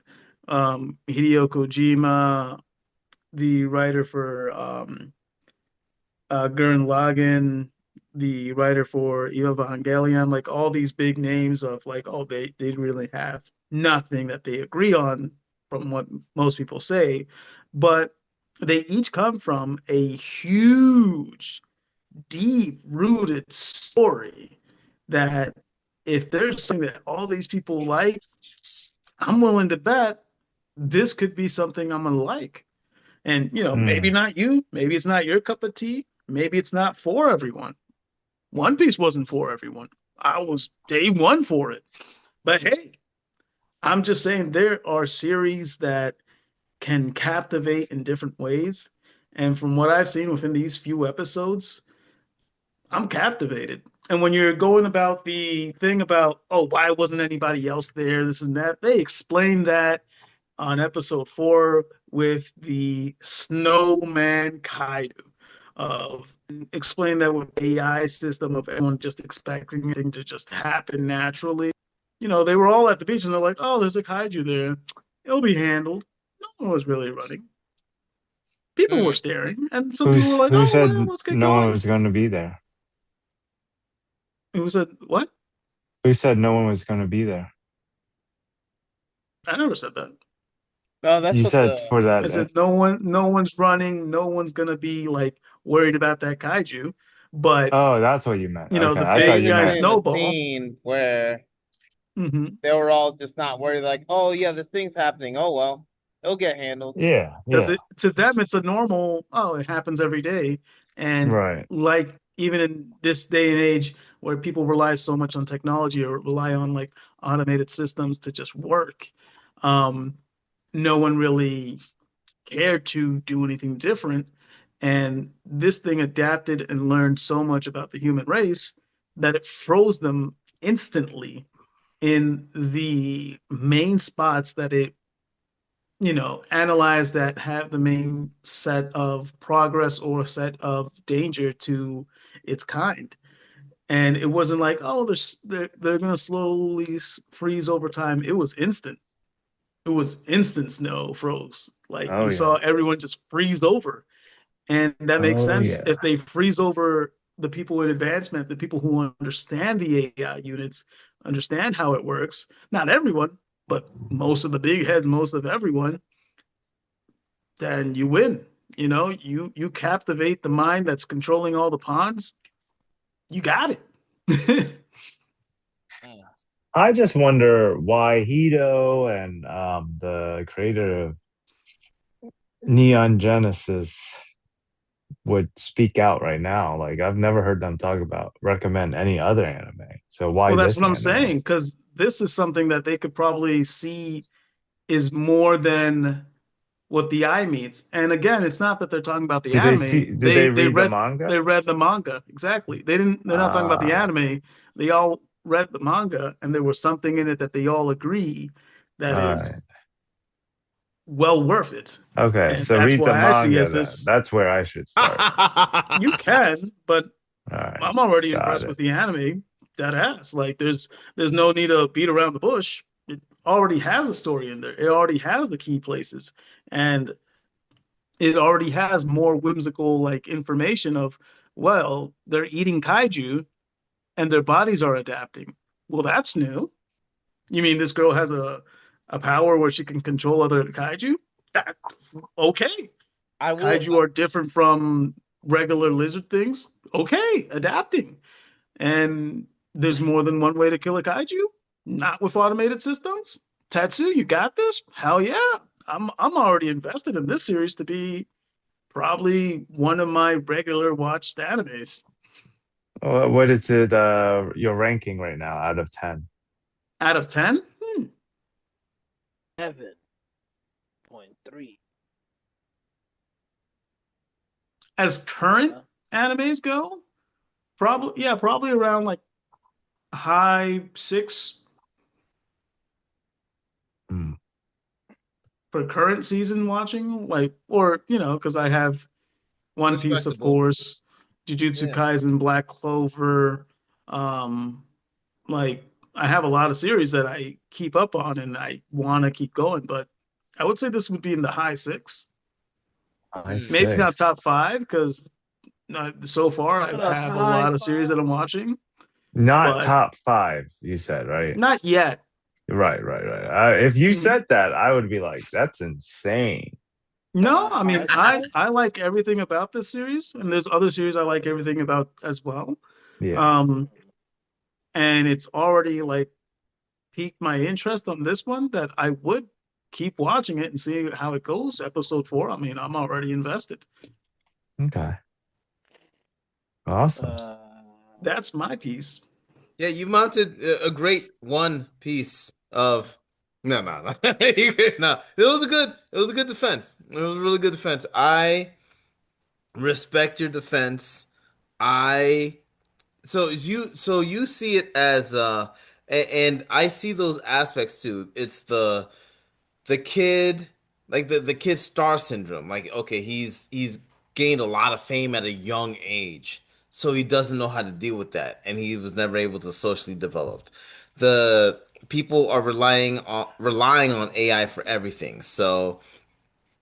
Hideo Kojima, the writer for Gurren Lagann, the writer for Evangelion, like all these big names of like, oh, they really have nothing that they agree on from what most people say, but they each come from a huge, deep rooted story that if there's something that all these people like, I'm willing to bet this could be something I'm gonna like. And maybe Hmm. not you, maybe it's not your cup of tea, maybe it's not for everyone. One Piece wasn't for everyone. I was day one for it. But hey, I'm just saying there are series that can captivate in different ways. And from what I've seen within these few episodes, I'm captivated. And when you're going about the thing about, oh, why wasn't anybody else there, this and that, they explain that on episode 4 with the snowman Kaido of explain that with AI system of everyone just expecting everything to just happen naturally. They were all at the beach and they're like, oh, there's a kaiju there. It'll be handled. No one was really running. People were Hmm. staring, and some people were like, Who oh, said well, let's get no one going. was going to be there? It was a what? Who said no one was going to be there? I never said that. No, that's You what said the for I that. said no one's running, no one's gonna be like worried about that kaiju. But Oh, that's what you meant. Okay, the I yeah, thought you big you were guy meant. saying the Snowball. scene where hmm they were all just not worried, like, oh yeah, this thing's happening. Oh well, it'll get handled. Yeah, Because yeah, to them it's a normal, oh, it happens every day. And right. like even in this day and age where people rely so much on technology or rely on like automated systems to just work, um, no one really cared to do anything different. And this thing adapted and learned so much about the human race that it froze them instantly in the main spots that it analyze that have the main set of progress or set of danger to its kind. And it wasn't like, oh, they're gonna slowly freeze over time. It was instant. It was instant snow froze. Like Oh you saw yeah. everyone just freeze over. And that makes Oh sense if yeah. they freeze over the people in advancement, the people who understand the AI units, understand how it works. Not everyone, but most of the big heads, most of everyone, then you win. You captivate the mind that's controlling all the pawns. You got it. Hmm. I just wonder why Hito and the creator of Neon Genesis would speak out right now. Like I've never heard them talk about recommend any other anime. So why Well, that's this what I'm anime? saying, because this is something that they could probably see is more than what the eye meets. And again, it's not that they're talking about the Did they anime. see? Did They they they read the read they manga? read the manga. Exactly. They're not talking about the Uh, anime. They all read the manga and there was something in it that they all agree that all is right. well worth it. Okay, And so that's read the why I see manga as then. this. That's where I should start. You can, but All right, I'm already got impressed it. with the anime. That ass. Like there's no need to beat around the bush. It already has a story in there. It already has the key places. And it already has more whimsical like information of, well, they're eating kaiju and their bodies are adapting. Well, that's new. You mean this girl has a power where she can control other kaiju? That, okay. I will. Kaiju are different from regular lizard things. Okay, adapting. And there's more than one way to kill a kaiju. Not with automated systems. Tatsu, you got this? Hell yeah. I'm already invested in this series to be probably one of my regular watched animes. What is it? Your ranking right now out of 10? Out of 10? 7.3. As current Uh, animes go, probably around like high six Hmm, for current season watching. Like, or, because I have One Piece, of Respectable. course, Jujutsu Yeah. Kaisen, Black Clover. Um, like, I have a lot of series that I keep up on and I want to keep going, but I would say this would be in the high six. high Hmm. Maybe not six. top five because so far I have a high lot of series that I'm five. watching, Not but top five, you said, right? not yet. Right, right, right. If you Mhm. said that, I would be like, that's insane. No, I mean High five. I like everything about this series, and there's other series I like everything about as well. Yeah. Um, and it's already like piqued my interest on this one that I would keep watching it and see how it goes. Episode 4, I mean, I'm already invested. Okay. Awesome. Uh, That's my piece. Yeah, you mounted a great one piece of no, no, no, no. It was a good defense. It was a really good defense. I respect your defense. I so you see it as and I see those aspects too. It's the kid. like the kid star syndrome. Like, okay, he's gained a lot of fame at a young age, so he doesn't know how to deal with that, and he was never able to socially develop. The people are relying on AI for everything, so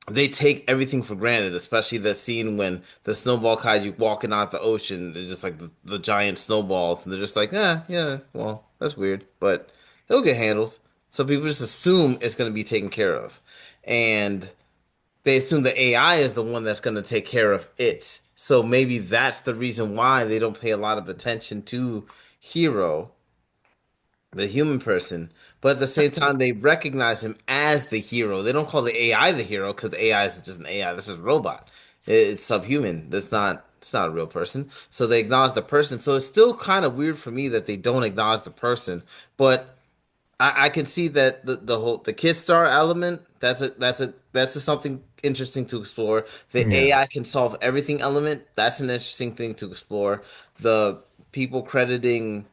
they take everything for granted, especially the scene when the snowball kaiju walking out the ocean. They're just like the giant snowballs, and they're just like, yeah, well, that's weird, but it'll get handled. So people just assume it's going to be taken care of, and they assume the AI is the one that's going to take care of it. So maybe that's the reason why they don't pay a lot of attention to Hero, the human person, but at the same time they recognize him as the hero. They don't call the AI the hero because the AI is just an AI. This is a robot. It's subhuman. It's not a real person. So they acknowledge the person. So it's still kind of weird for me that they don't acknowledge the person. But I can see that the Kid Star element, that's a something interesting to explore. The Yeah. AI can solve everything element, that's an interesting thing to explore. The people crediting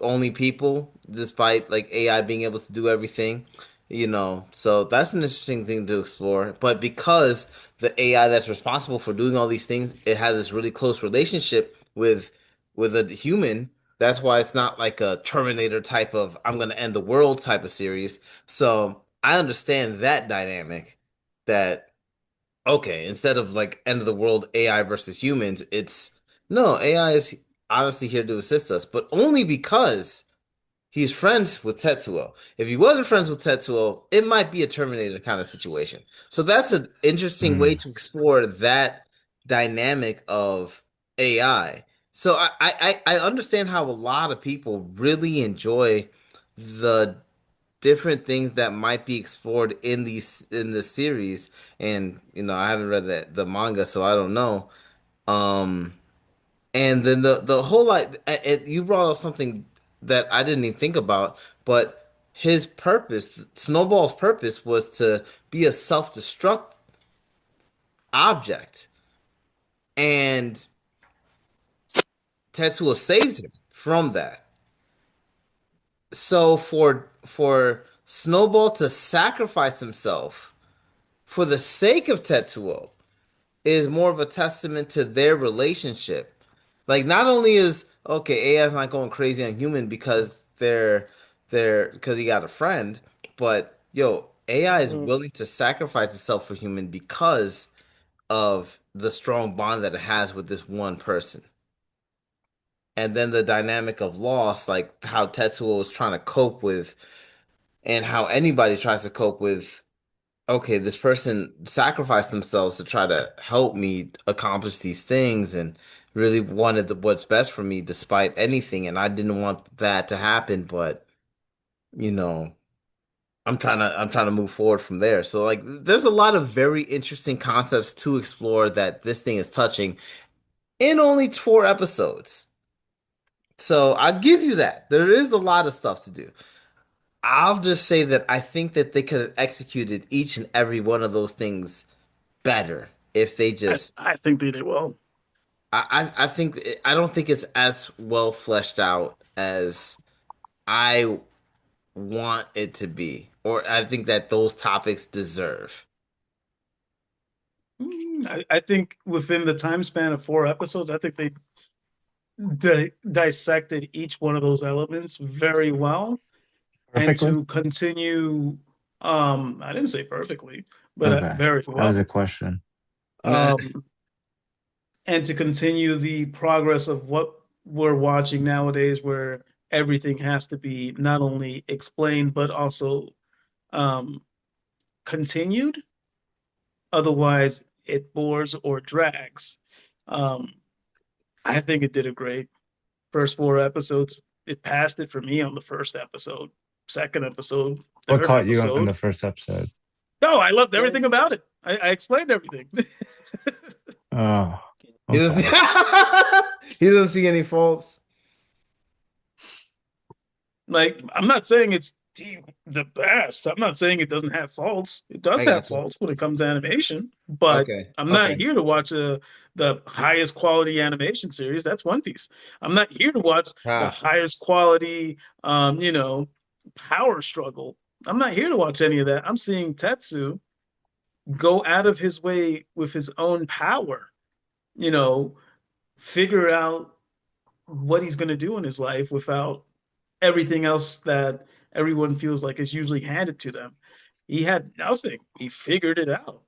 only people, despite like AI being able to do everything, So that's an interesting thing to explore. But because the AI that's responsible for doing all these things, it has this really close relationship with a human. That's why it's not like a Terminator type of I'm gonna end the world type of series. So I understand that dynamic. That okay, instead of like end of the world AI versus humans, it's no, AI is honestly here to assist us, but only because he's friends with Tetsuo. If he wasn't friends with Tetsuo, it might be a Terminator kind of situation. So that's an interesting way Mm. to explore that dynamic of AI. So I understand how a lot of people really enjoy the different things that might be explored in the series. And I haven't read the manga, so I don't know. Um, and then the whole you brought up something that I didn't even think about, but his purpose, Snowball's purpose, was to be a self-destruct object, and Tetsuo saved him from that. So for Snowball to sacrifice himself for the sake of Tetsuo is more of a testament to their relationship. Like not only is okay, AI's not going crazy on human because they're because he got a friend, but yo, AI is Mhm. willing to sacrifice itself for human because of the strong bond that it has with this one person. And then the dynamic of loss, like how Tetsuo was trying to cope with, and how anybody tries to cope with okay, this person sacrificed themselves to try to help me accomplish these things and really wanted what's best for me despite anything. And I didn't want that to happen, but you know, I'm trying to move forward from there. So like there's a lot of very interesting concepts to explore that this thing is touching in only 4 episodes. So I'll give you that. There is a lot of stuff to do. I'll just say that I think that they could have executed each and every one of those things better if they I, just I think they did well. I think I don't think it's as well fleshed out as I want it to be, or I think that those topics deserve. I think within the time span of 4 episodes, I think they dissected each one of those elements very well. And Perfectly? to continue, I didn't say perfectly, but Okay. very That was a well. question. Um, and to continue the progress of what we're watching nowadays, where everything has to be not only explained but also um, continued. Otherwise, it bores or drags. Um, I think it did a great first 4 episodes. It passed it for me on the first episode, second episode, What third caught you on episode. the first episode? No, I loved everything about it. I explained everything. Oh, He doesn't okay. he doesn't see any faults. Like, I'm not saying it's the best. I'm not saying it doesn't have faults. It does I have got you. faults when it comes to animation, but Okay. I'm not Okay. here to watch the highest quality animation series. That's One Piece. I'm not here to watch the Ah. highest quality, power struggle. I'm not here to watch any of that. I'm seeing Tetsu. go out of his way with his own power, you know, figure out what he's going to do in his life without everything else that everyone feels like is usually handed to them. He had nothing. He figured it out.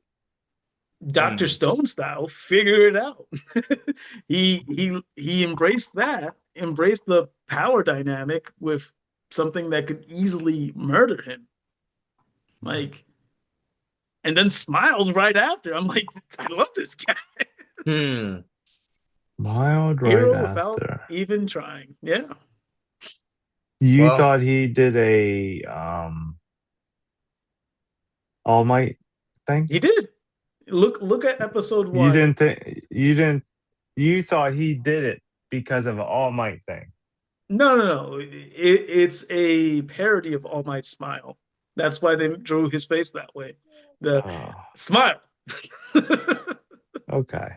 Dr. Mm. Stone style, figure it out. He embraced that, embraced the power dynamic with something that could easily murder him. Like, and then smiled right after. I'm like, I love this guy. Hmm. Mild right Hero without after. even trying. Yeah, You Well, thought he did a All Might thing? he did. Look at episode You one. didn't think you didn't you thought he did it because of an All Might thing. No. It's a parody of All Might Smile. That's why they drew his face that way. The Oh, smile. okay.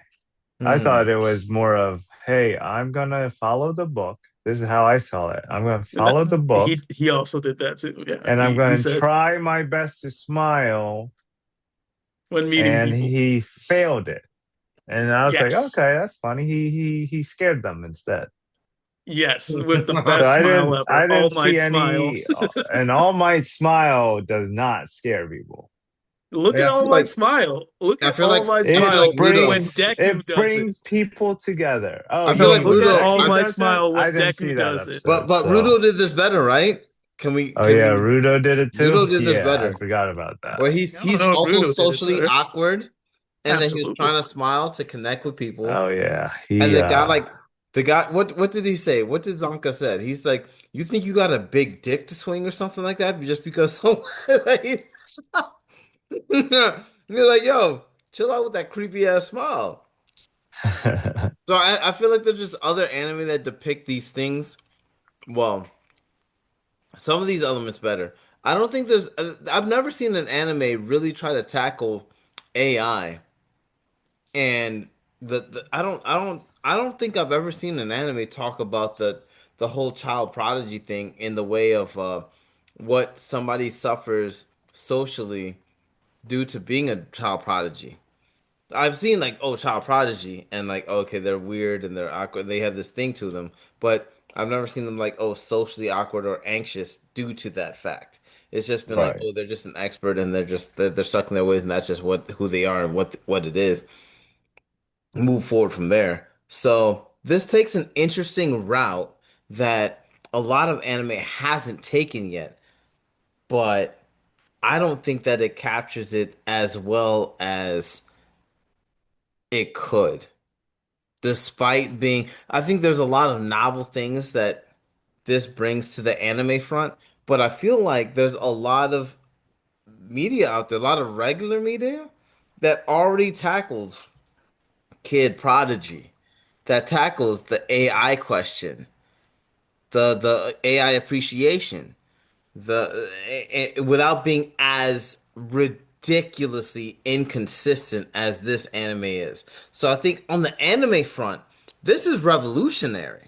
I hmm. thought it was more of, hey, I'm gonna follow the book. This is how I saw it. I'm gonna follow the book He also did that too. Yeah, and I'm he gonna said try my best to smile, when meeting and people. he failed it. And I was like, Yes, okay, that's funny. He scared them instead. yes, with the So best smile ever. I All didn't see Might Smile. any an All Might smile does not scare people. Look Like, at All Might Smile. Look I at feel All like Might I feel like Smile Rudo. when Deku It does it. brings people together. Oh, I feel you like mean Look when at Rudo. All Deku I, Might does it? Smile I when didn't see Deku that does it. episode. but So Rudo did this better, right? oh Can yeah, we? Rudo did it too. Rudo did this Yeah, I better, forgot about that. where I don't he's know if also Bruno did it socially better. awkward, and then he was Absolutely. trying to smile to connect with people, Oh yeah, and he the guy. What did he say? What did Zonka said? He's like, "You think you got a big dick to swing or something like that, just because so." Like, you're like, yo, chill out with that creepy ass smile. So I feel like there's just other anime that depict these things. Well, some of these elements better. I don't think there's. I've never seen an anime really try to tackle AI, and I don't think I've ever seen an anime talk about the whole child prodigy thing in the way of what somebody suffers socially due to being a child prodigy. I've seen like, oh, child prodigy, and like, okay, they're weird and they're awkward. They have this thing to them, but I've never seen them like, oh, socially awkward or anxious due to that fact. It's just been like, right. oh, they're just an expert and they're stuck in their ways, and that's just who they are and what it is. Move forward from there. So this takes an interesting route that a lot of anime hasn't taken yet, but I don't think that it captures it as well as it could. Despite being, I think there's a lot of novel things that this brings to the anime front, but I feel like there's a lot of media out there, a lot of regular media that already tackles kid prodigy, that tackles the AI question, the AI appreciation, without being as ridiculously inconsistent as this anime is. So I think on the anime front, this is revolutionary.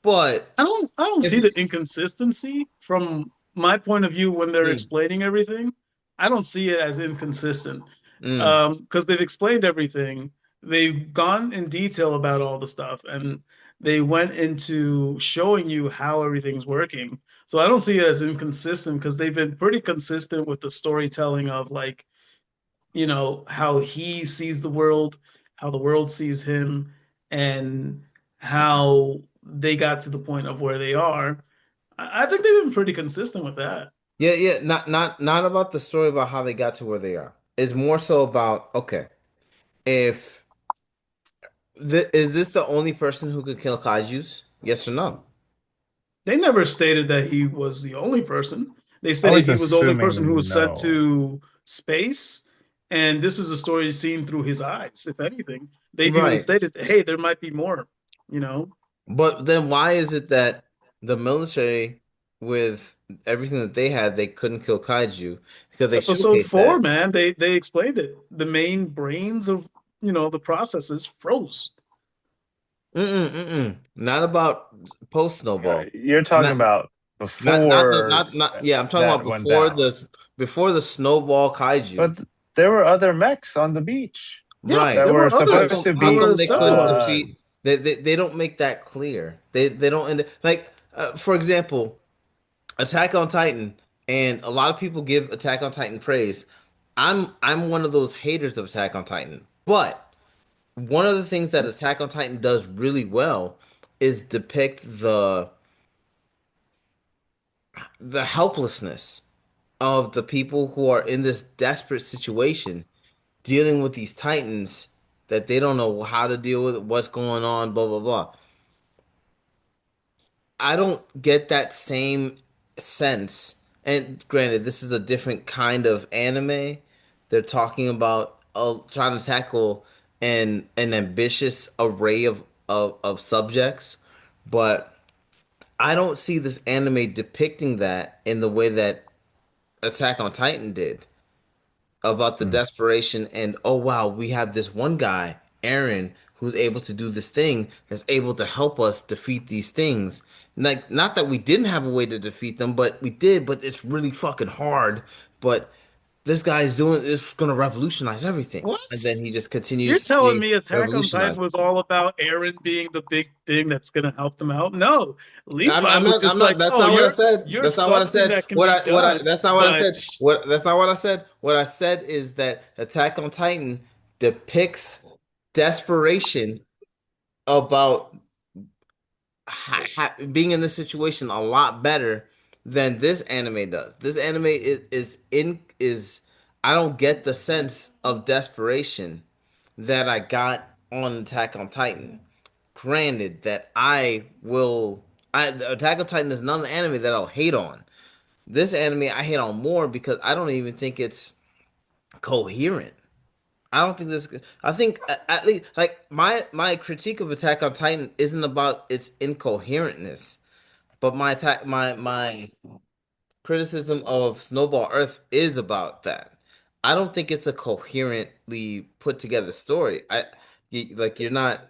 But I don't if see the inconsistency from my point of view when they're mm, explaining everything. I don't see it as inconsistent. mm, Because they've explained everything. They've gone in detail about all the stuff and they went into showing you how everything's working. So I don't see it as inconsistent because they've been pretty consistent with the storytelling of like, how he sees the world, how the world sees him, and how they got to the point of where they are. I think they've been pretty consistent with that. yeah, not about the story about how they got to where they are. It's more so about, okay, if is this the only person who could kill kaijus? Yes or no? They never stated that he was the only person. They I stated was he was the only person who assuming was sent no. to space, and this is a story seen through his eyes, if anything. They've even Right. stated, hey, there might be more, you know? But then why is it that the military, with everything that they had, they couldn't kill kaiju? Because they Episode showcased four, that. man, they explained it. The main brains of, the processes froze. Not about post Snowball. You're talking Not about not before not yeah, I'm talking about that went down. before the Snowball But kaiju. there were other mechs on the beach Yeah, Right. that there were were How supposed others. come to There how were come be they several couldn't others. defeat they don't make that clear. They don't like for example, Attack on Titan, and a lot of people give Attack on Titan praise. I'm one of those haters of Attack on Titan. But one of the things that Attack on Titan does really well is depict the helplessness of the people who are in this desperate situation dealing with these titans that they don't know how to deal with, what's going on, blah blah blah. I don't get that same sense. And granted, this is a different kind of anime. They're talking about trying to tackle an ambitious array of subjects, but I don't see this anime depicting that in the way that Attack on Titan did about the Mm. desperation and oh wow, we have this one guy, Aaron, who's able to do this thing that's able to help us defeat these things. Like not that we didn't have a way to defeat them, but we did, but it's really fucking hard. But this guy's doing it's gonna revolutionize everything. What? And then he just You're continues to telling being me Attack on Titan revolutionized. was all about Aaron being the big thing that's going to help them out? No, Levi I'm was not. just I'm not. like, That's "Oh, not what I said. you're That's not what I something said. that can be done." That's not what I But said. That's not what I said. What I said is that Attack on Titan depicts desperation about being in this situation a lot better than this anime does. This anime is I don't get the sense of desperation that I got on Attack on Titan. Granted that Attack on Titan is another anime that I'll hate on. This anime I hate on more because I don't even think it's coherent. I don't think this. I think at least like my critique of Attack on Titan isn't about its incoherentness, but my criticism of Snowball Earth is about that. I don't think it's a coherently put together story. Like you're not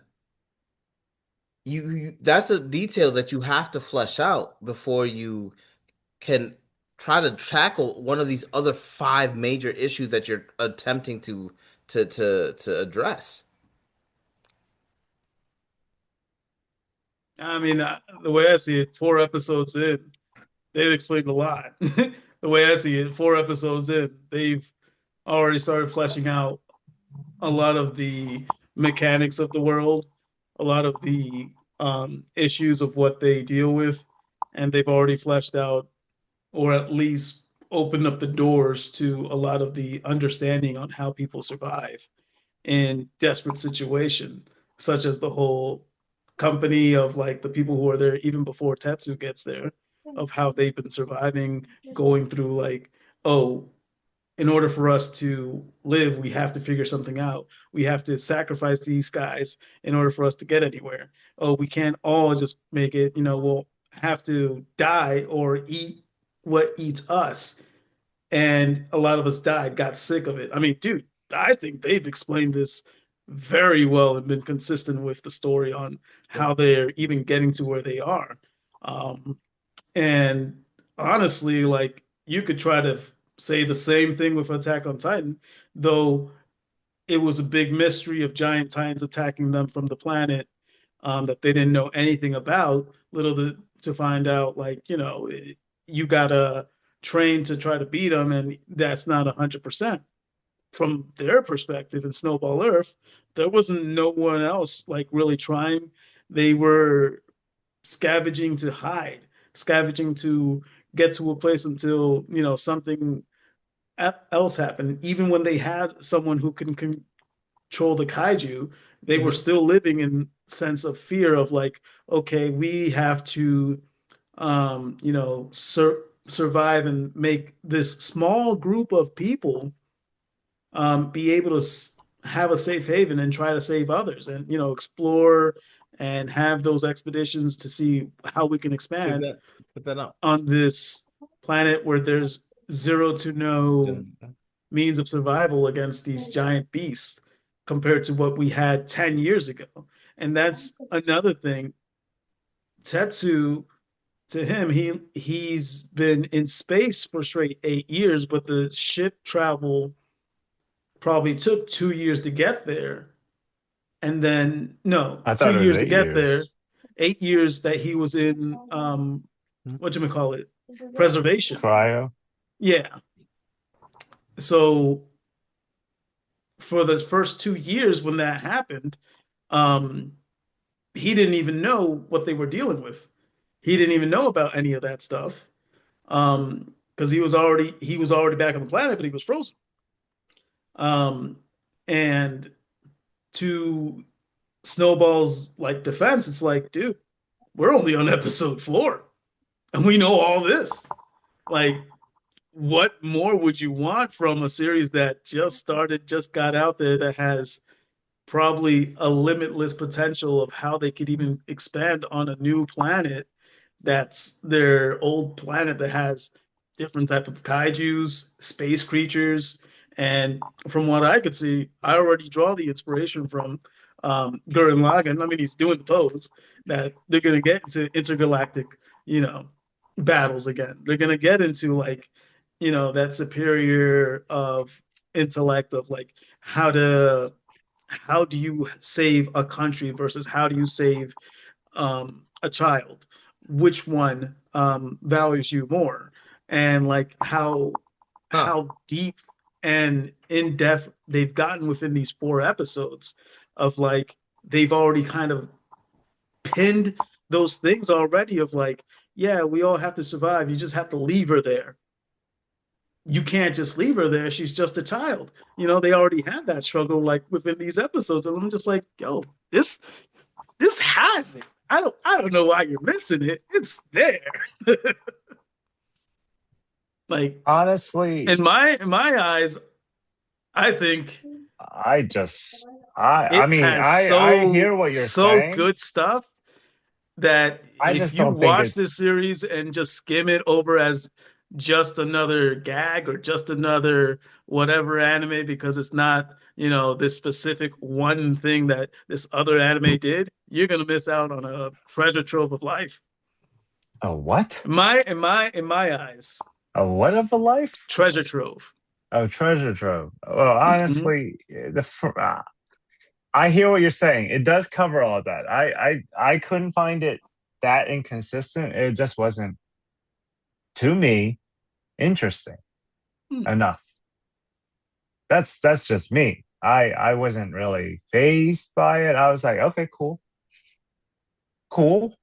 that's a detail that you have to flesh out before you can try to tackle one of these other five major issues that you're attempting to address. I mean, the way I see it, 4 episodes in, they've explained a lot. The way I see it, 4 episodes in, they've already started fleshing out a lot of the mechanics of the world, a lot of the issues of what they deal with, and they've already fleshed out or at least opened up the doors to a lot of the understanding on how people survive in desperate situation, such as the whole company of like the people who are there even before Tetsu gets there, of how they've been surviving, going through like, oh, in order for us to live, we have to figure something out. We have to sacrifice these guys in order for us to get anywhere. Oh, we can't all just make it, we'll have to die or eat what eats us. And a lot of us died, got sick of it. I mean, dude, I think they've explained this very well and been consistent with the story on how they're even getting to where they are. Um, and honestly, like you could try to say the same thing with Attack on Titan, though it was a big mystery of giant titans attacking them from the planet that they didn't know anything about. Little to find out, like you gotta train to try to beat them, and that's not 100%. From their perspective in Snowball Earth, there wasn't no one else like really trying. They were scavenging to hide, scavenging to get to a place until something else happened. Even when they had someone who can control the kaiju, they were Mhm. still living in sense of fear of like, okay, we have to, survive and make this small group of people be able to have a safe haven and try to save others and explore and have those expeditions to see how we can Put expand that put that up. on this planet where there's zero to no means of survival against these giant beasts compared to what we had 10 years ago. And that's another thing. Tetsu, to him, he's been in space for straight 8 years, but the ship travel probably took 2 years to get there, and then no, I two thought it was years to eight get there, years. 8 years that he was in what you call it, preservation. Cryo. Yeah. So for the first 2 years when that happened, um, he didn't even know what they were dealing with. He didn't even know about any of that stuff. Because he was already back on the planet, but he was frozen. Um, and to Snowball's like defense, it's like, dude, we're only on episode 4, and we know all this. Like, what more would you want from a series that just started, just got out there, that has probably a limitless potential of how they could even expand on a new planet that's their old planet that has different type of kaijus, space creatures, and from what I could see, I already draw the inspiration from Gurren Lagann. I mean, he's doing the pose that they're gonna get into intergalactic, you know, battles again. They're gonna get into like, that superior of intellect of like how do you save a country versus how do you save a child? Which one values you more? And like Huh. how deep and in depth they've gotten within these 4 episodes of like they've already kind of pinned those things already of like, yeah, we all have to survive. You just have to leave her there. You can't just leave her there. She's just a child. They already had that struggle like within these episodes. And I'm just like, yo, this has it. I don't know why you're missing it. It's there. Like Honestly, in my eyes, I think I just I it mean has I so hear what you're so saying. good stuff that I if just you don't think watch it's this series and just skim it over as just another gag or just another whatever anime because it's not, this specific one thing that this other anime did, you're gonna miss out on a treasure trove of life. a what? In my eyes, A what of a life? treasure trove. Oh, treasure trove. Well, Hmm. honestly, I hear what you're saying. It does cover all of that. I couldn't find it that inconsistent. It just wasn't to me interesting enough. That's just me. I wasn't really phased by it. I was like, okay, cool, cool,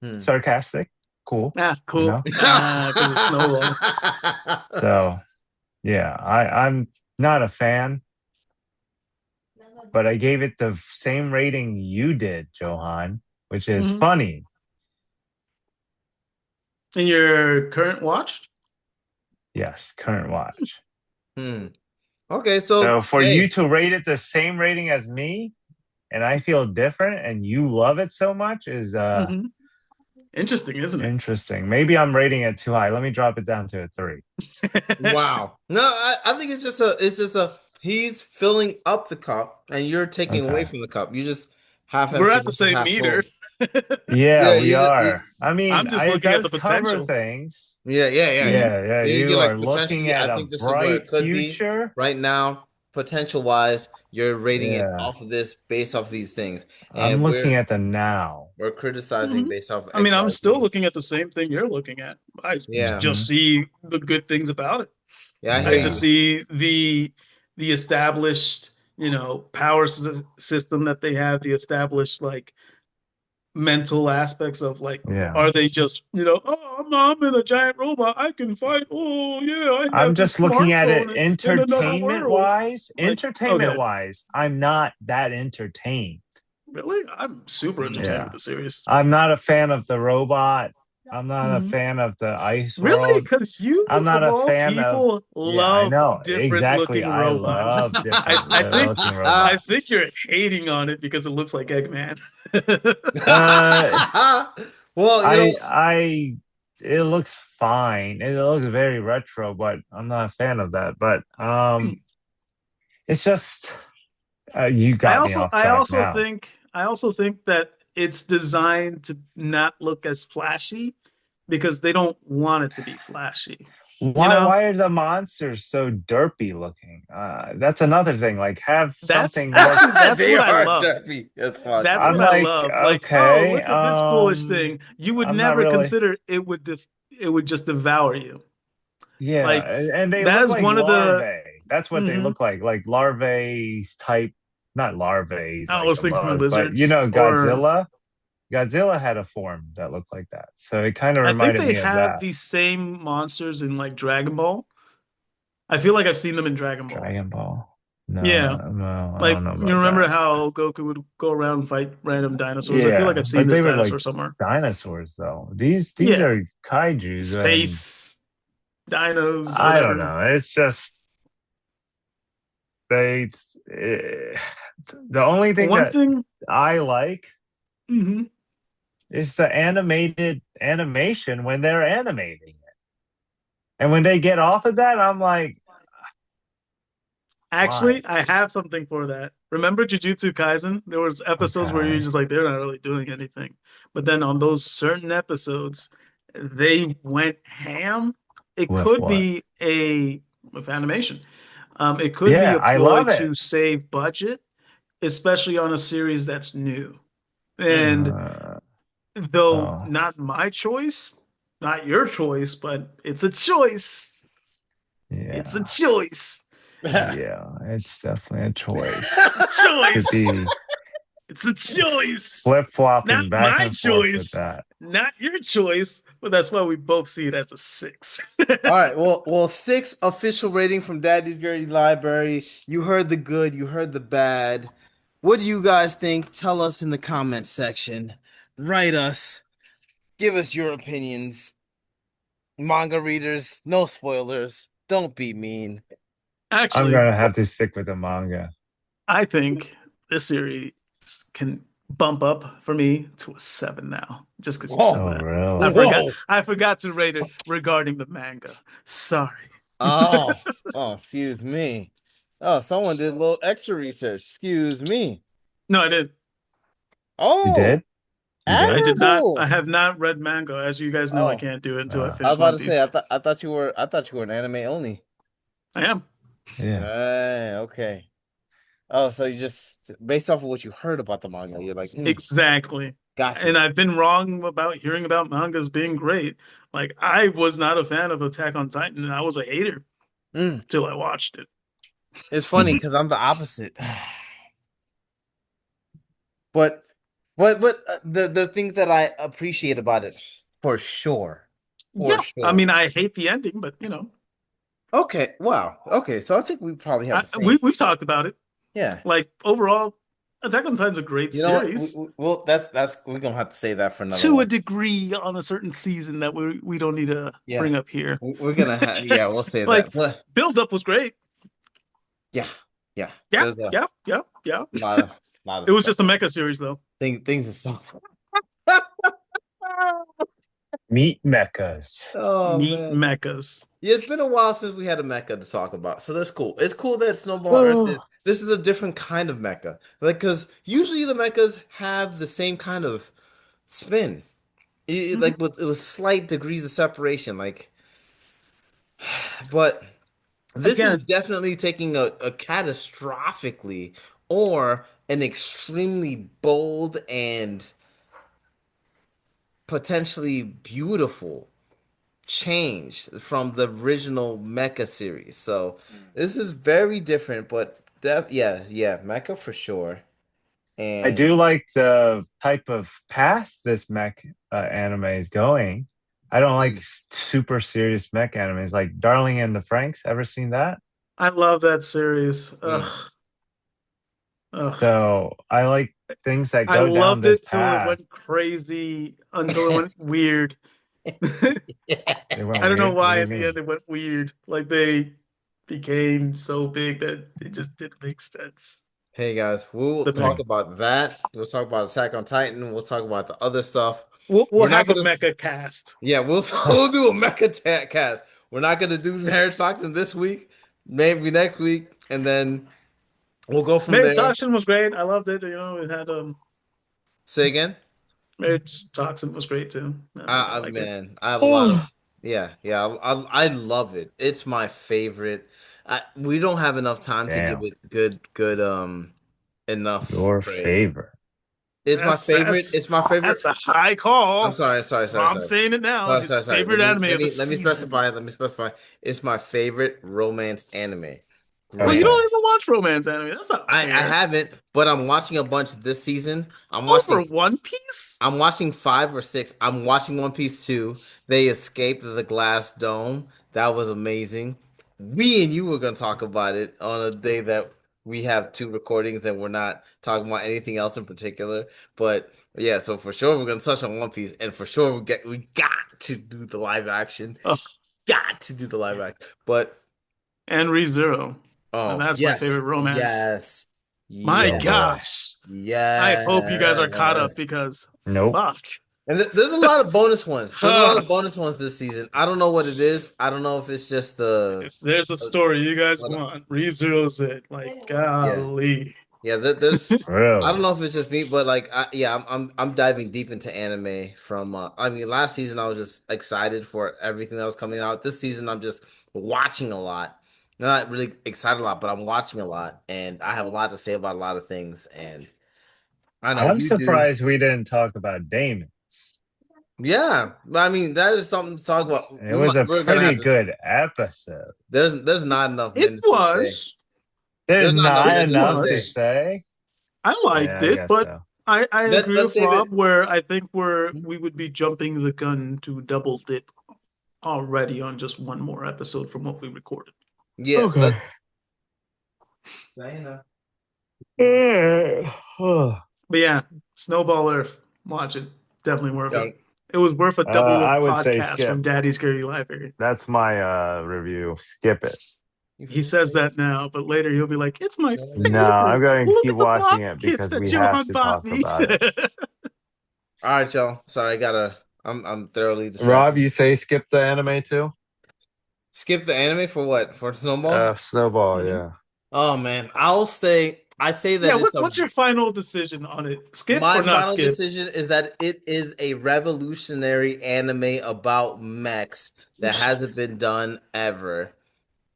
Hmm. sarcastic, cool, Ah, you cool. know. Ah, because of Snowball. So yeah, I'm not a fan, but I gave it the same rating you did, Johan, which is Hmm. funny. In your current watch? Yes, current watch. Hmm. Okay, So so for you hey, to rate it the same rating as me, and I feel different, and you love it so much, is Hmm. Interesting, isn't interesting. Maybe I'm rating it too high. Let me drop it down to a 3. it? wow. No, I think it's just a he's filling up the cup and you're taking away Okay. from the cup. You just half We're empty at the versus same half meter. full. Yeah, Yeah, we you just are. I mean, I'm just it looking at does the cover potential. things. yeah. Hmm. Yeah, You're you are like looking potentially, I at a think this is where bright it could be future. right now, potential wise. You're rating it Yeah, off of this based off these things, I'm and looking we're at the now. we're criticizing Hmm. based off I mean, X, I'm Y, still Z. looking at the same thing you're looking at. I Yeah, just Hmm. see the good things about it. yeah, I hear I just Yeah. you. see the established, power system that they have, the established like mental aspects of like, Yeah. are they just, oh, I'm in a giant robot, I can fight. Oh yeah, I I'm have this just looking at it smartphone in another entertainment world. wise. Like, Entertainment okay, wise, I'm not that entertained. really? I'm super entertained with Yeah. the series. I'm not a fan of the robot. I'm not a Mhm. fan of the ice Really? world. Because you, I'm not of a all fan of, people, yeah, I love know different exactly. looking I robots. love I, different I think looking I think robots. you're hating on it because it looks like Eggman. Uh, Well, I, it looks fine. It looks very retro, but I'm not a fan of that. But it's just, you I got me also off I track also now. think I also think that it's designed to not look as flashy, because they don't want it to be flashy. You Why know, why are the monsters so derpy looking? That's another thing. Like have that's something look. actually that's They what I are love. derpy as fuck. That's I'm what I like, love. Like, oh, okay, look at this foolish thing. You would I'm not never really. consider it would just devour you. Yeah, Like and they look that's like one of the. larvae. That's what they Mhm. look like larvae type, not larvae I like was a thinking bug, but lizards, or Godzilla. Godzilla had a form that looked like that, so it kind of I think reminded they me of have that. these same monsters in like Dragon Ball. I feel like I've seen them in Dragon Ball. Dragon Ball. No, Yeah, no, I like don't know you about remember that. how Goku would go around and fight random dinosaurs? I feel like Yeah, I've seen but this they were like dinosaur somewhere. dinosaurs though. These Yeah, are kaiju's, and space dinos, I don't whatever. know. It's just they. eh, the only thing One that thing. I like Mhm. is the animated animation when they're animating it, and when they get off of that, I'm like, why? Actually, I have something for that. Remember Jujutsu Kaisen? There was episodes where you're Okay, just like they're not really doing anything. But then on those certain episodes, they went ham. It with could what? be a with animation. It could be Yeah, a I ploy love it. to save budget, especially on a series that's new. And Uh, though oh, not my choice, not your choice, but it's a choice. It's a yeah, choice. yeah. It's definitely a It's choice a to choice. be It's a choice. flip Not flopping back my and forth with choice. that. Not your choice. But that's why we both see it as a six. All right, well, six official rating from Daddy's Dirty Library. You heard the good, you heard the bad. What do you guys think? Tell us in the comment section. Write us. Give us your opinions. Manga readers, no spoilers. Don't be mean. I'm Actually, gonna have to stick with the manga. I think this series can bump up for me to a seven now, just because you said Whoa, Oh, that. really? I forgot to rate it regarding the manga. Sorry. oh, oh, excuse me. Oh, someone did a little extra research. Excuse me. No, I did. You Oh, did? You I did? did not. I admirable. have not read manga. As you guys know, I Oh, can't do it until I I was Uh, finish about One to say, Piece. I thought you were an anime only. I am. yeah. Okay. Oh, so you just based off of what you heard about the manga, you're like, Exactly. gotcha. And I've been wrong about hearing about mangas being great. Like I was not a fan of Attack on Titan, and I was a hater Mm. till I watched it. It's funny because I'm the opposite. But, but the things that I appreciate about it, for sure, for Yeah, I sure. mean, I hate the ending, but Okay, wow. Okay, so I think we probably have I, the same. we've talked about it. Yeah. Like overall, Attack on Titan's a great You know what? series Well, that's we're gonna have to say that for another to a one. degree on a certain season that we don't need to Yeah, bring up here. we're gonna have. Yeah, we'll say Like that. But build up was great. yeah, yeah. Yeah, There's a yeah, yeah, yeah. lot of It was stuff. just a mecha series though. Things are so. Meat mechas. Oh Meat man. mechas. Yeah, it's been a while since we had a mecha to talk about, so that's cool. It's cool that Snowball Earth is. Oh, This is a different kind of mecha, like because usually the mechas have the same kind of spin, Mhm. like with slight degrees of separation. Like, but this is Again, definitely taking a catastrophically or an extremely bold and potentially beautiful change from the original Mecha series. So this is very different, but yeah, Mecha for sure. I And do like the type of path this mech anime is going. I don't like mm, super serious mech animes like Darling and the Franks. Ever seen that? I love that series. mm. Ugh, ugh. So I like things that I go down loved this it till it path. went crazy, until it went weird. They I went don't know weird. What do why you in the end mean? it went weird. Like they became so big that it just didn't make sense. Hey guys, we'll The talk mech. Like, about that. We'll talk about Attack on Titan. We'll talk about the other stuff. We'll We're not have a gonna, mecha cast. yeah, we'll do a cast. We're not gonna do Toxin this week. Maybe next week, and then we'll go from there. Meritocration was great. I loved it. It had Say again. Marriage Toxin was great too. I like it. Man, I have a lot of Oh, yeah. I love it. It's my favorite. We don't have enough time to give damn. it good enough Your praise. favorite. It's my That's favorite. that's It's my favorite. that's a high I'm call. sorry, I'm saying it now. His sorry. favorite anime Let of the me season. specify. Let me specify. It's my favorite romance anime. Well, you Okay. Granted, don't even watch romance anime. That's not I fair. haven't, but I'm watching a bunch this season. Over One Piece? I'm watching 5 or 6. I'm watching One Piece 2. They escaped the glass dome. That was amazing. Me and you were gonna talk about it on a day that we have 2 recordings and we're not talking about anything else in particular. But yeah, so for sure we're gonna touch on One Piece, and for sure we got to do the live action. Oh, Got to do the live action. But and ReZero. Now oh that's my favorite romance. My Oh boy. gosh. I hope you guys are caught up yes. because Nope. fuck. And there's a lot of bonus ones. There's a lot Huh. of bonus ones this season. I don't know what it is. I don't know if it's just the If there's a story you guys what want, ReZero's it. Like, yeah. golly. Yeah, there's I don't Really. know if it's just me, but like yeah, I'm diving deep into anime from I mean last season I was just excited for everything that was coming out. This season I'm just watching a lot. Not really excited a lot, but I'm watching a lot and I have a lot to say about a lot of things and I know I'm you do. surprised we didn't talk about Damons. Yeah, but I mean that is something to talk about. It was a We're gonna have pretty to. good episode. There's not enough It minutes to say. was. There's There's not enough not It minutes to enough to say. was. say. I liked Yeah, I it, guess but so. I agree Let's with save it. Rob where I think we would be jumping the gun to double dip already on just one more episode from what we recorded. Yeah, Okay. let's. Diana. But yeah, Snowball Earth, watch it. Definitely worth it. Yeah. It was worth a double I would say podcast skip. from Daddy's Girly Library. That's my review. Skip it. He says that now, but later he'll be like, "It's my No, I'm favorite. going to Look keep at the watching block it kits because that we have Johan to bought talk me." about it. All right, y'all. Sorry, I gotta. I'm thoroughly Rob, distracted. you say skip the anime too? Skip the anime for what? For Snowball? Snowball, Mhm. yeah. Oh man, I'll say. I say Yeah, that it's a. what's your final decision on it? Skip My or not final skip? decision is that it is a revolutionary anime about mechs that hasn't been done ever.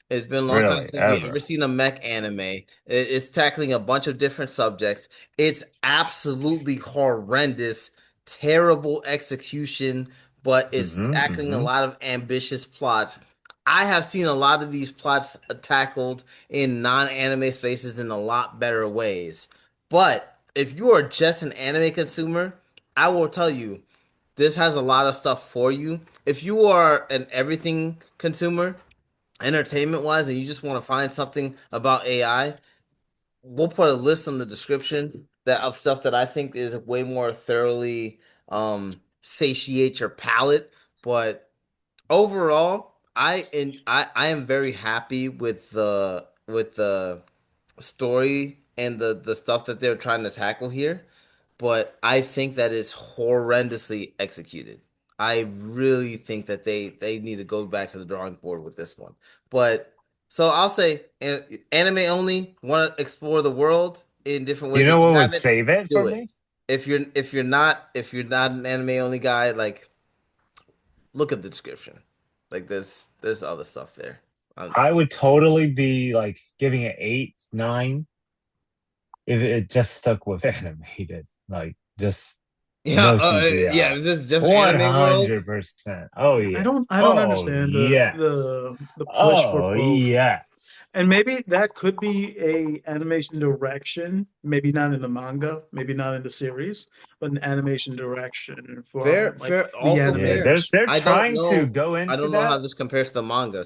It's been a long time Really, since we ever ever. seen a mech anime. It's tackling a bunch of different subjects. It's absolutely horrendous, terrible execution, but it's tackling a Mm-hmm. lot of ambitious plots. I have seen a lot of these plots tackled in non-anime spaces in a lot better ways. But if you are just an anime consumer, I will tell you, this has a lot of stuff for you. If you are an everything consumer, entertainment wise, and you just want to find something about AI, we'll put a list in the description that of stuff that I think is way more thoroughly satiate your palate. But overall, I am very happy with the story and the stuff that they're trying to tackle here, but I think that is horrendously executed. I really think that they need to go back to the drawing board with this one. But so I'll say anime only, want to explore the world in different You ways know that you what would haven't, save it for do it. me? If you're not an anime only guy, like look at the description. Like there's other stuff there. I would totally be like giving it 8, 9 if it just stuck with animated. Like just Yeah, no yeah, CGI. this is just anime world. 100%. Oh yeah. I don't Oh understand yes. the push for Oh both. yes. And maybe that could be a animation direction, maybe not in the manga, maybe not in the series, but an animation direction from like Fair, the also Yeah, fair. animators. they're I don't trying to know. go I into don't know how that. this compares to the manga.